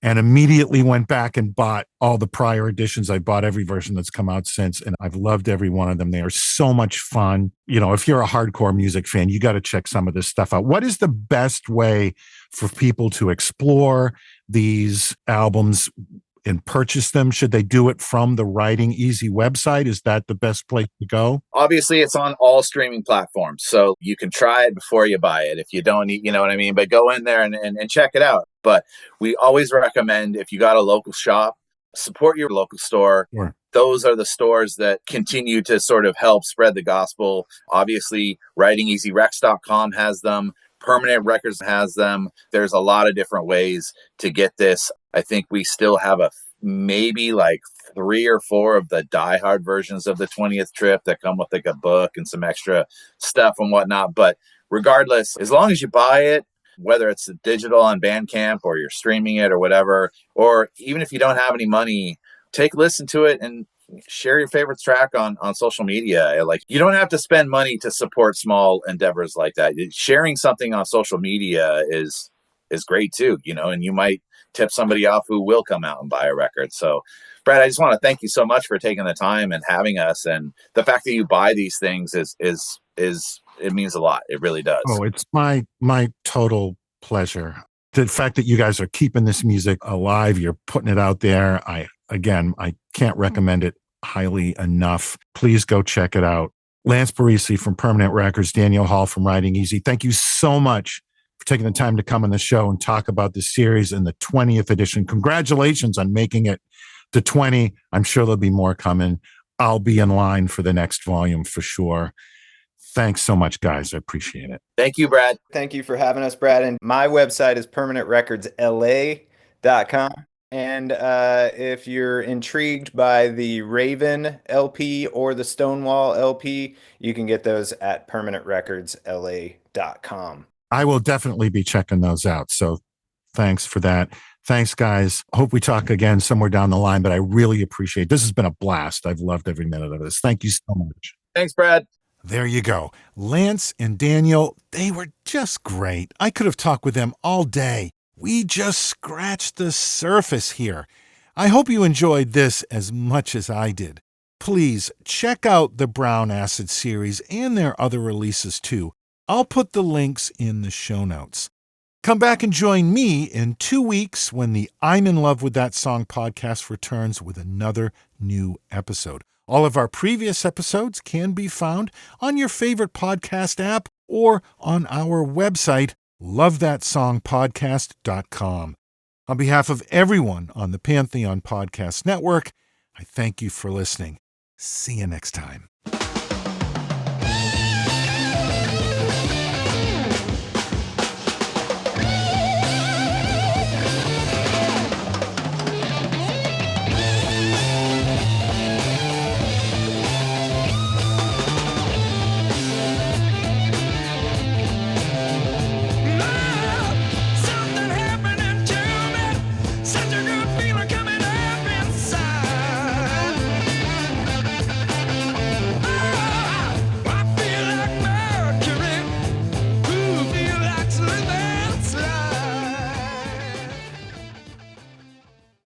and immediately went back and bought all the prior editions. I bought every version that's come out since, and I've loved every one of them. They are so much fun. You know, if you're a hardcore music fan, you got to check some of this stuff out. What is the best way for people to explore these albums and purchase them? Should they do it from the Writing Easy website? Is that the best place to go? Obviously, it's on all streaming platforms, so you can try it before you buy it if you don't need, you know what I mean? But go in there and check it out. But we always recommend, if you got a local shop, support your local store. Sure. Those are the stores that continue to sort of help spread the gospel. Obviously, writingeasyrex.com has them. Permanent Records has them. There's a lot of different ways to get this. I think we still have maybe like 3 or 4 of the diehard versions of the 20th Trip that come with like a book and some extra stuff and whatnot. But regardless, as long as you buy it, whether it's digital on Bandcamp or you're streaming it or whatever, or even if you don't have any money, take a listen to it and share your favorite track on social media. Like, you don't have to spend money to support small endeavors like that. Sharing something on social media is great too, you know, and you might tip somebody off who will come out and buy a record. So Brad, I just want to thank you so much for taking the time and having us. And the fact that you buy these things is it means a lot. It really does. Oh, it's my total pleasure. The fact that you guys are keeping this music alive, you're putting it out there. I can't recommend it highly enough. Please go check it out. Lance Barresi from Permanent Records, Daniel Hall from Writing Easy. Thank you so much for taking the time to come on the show and talk about this series in the 20th edition. Congratulations on making it to 20. I'm sure there'll be more coming. I'll be in line for the next volume for sure. Thanks so much, guys. I appreciate it. Thank you, Brad. Thank you for having us, Brad. And my website is permanentrecordsla.com. And if you're intrigued by the Raven LP or the Stonewall LP, you can get those at permanentrecordsla.com. I will definitely be checking those out. So thanks for that. Thanks, guys. Hope we talk again somewhere down the line, but I really appreciate it. This has been a blast. I've loved every minute of this. Thank you so much. Thanks, Brad. There you go. Lance and Daniel, they were just great. I could have talked with them all day. We just scratched the surface here. I hope you enjoyed this as much as I did. Please check out the Brown Acid series and their other releases too. I'll put the links in the show notes. Come back and join me in 2 weeks when the I'm in Love with That Song podcast returns with another new episode. All of our previous episodes can be found on your favorite podcast app or on our website, lovethatsongpodcast.com. On behalf of everyone on the Pantheon Podcast Network, I thank you for listening. See you next time. Such a good feeling.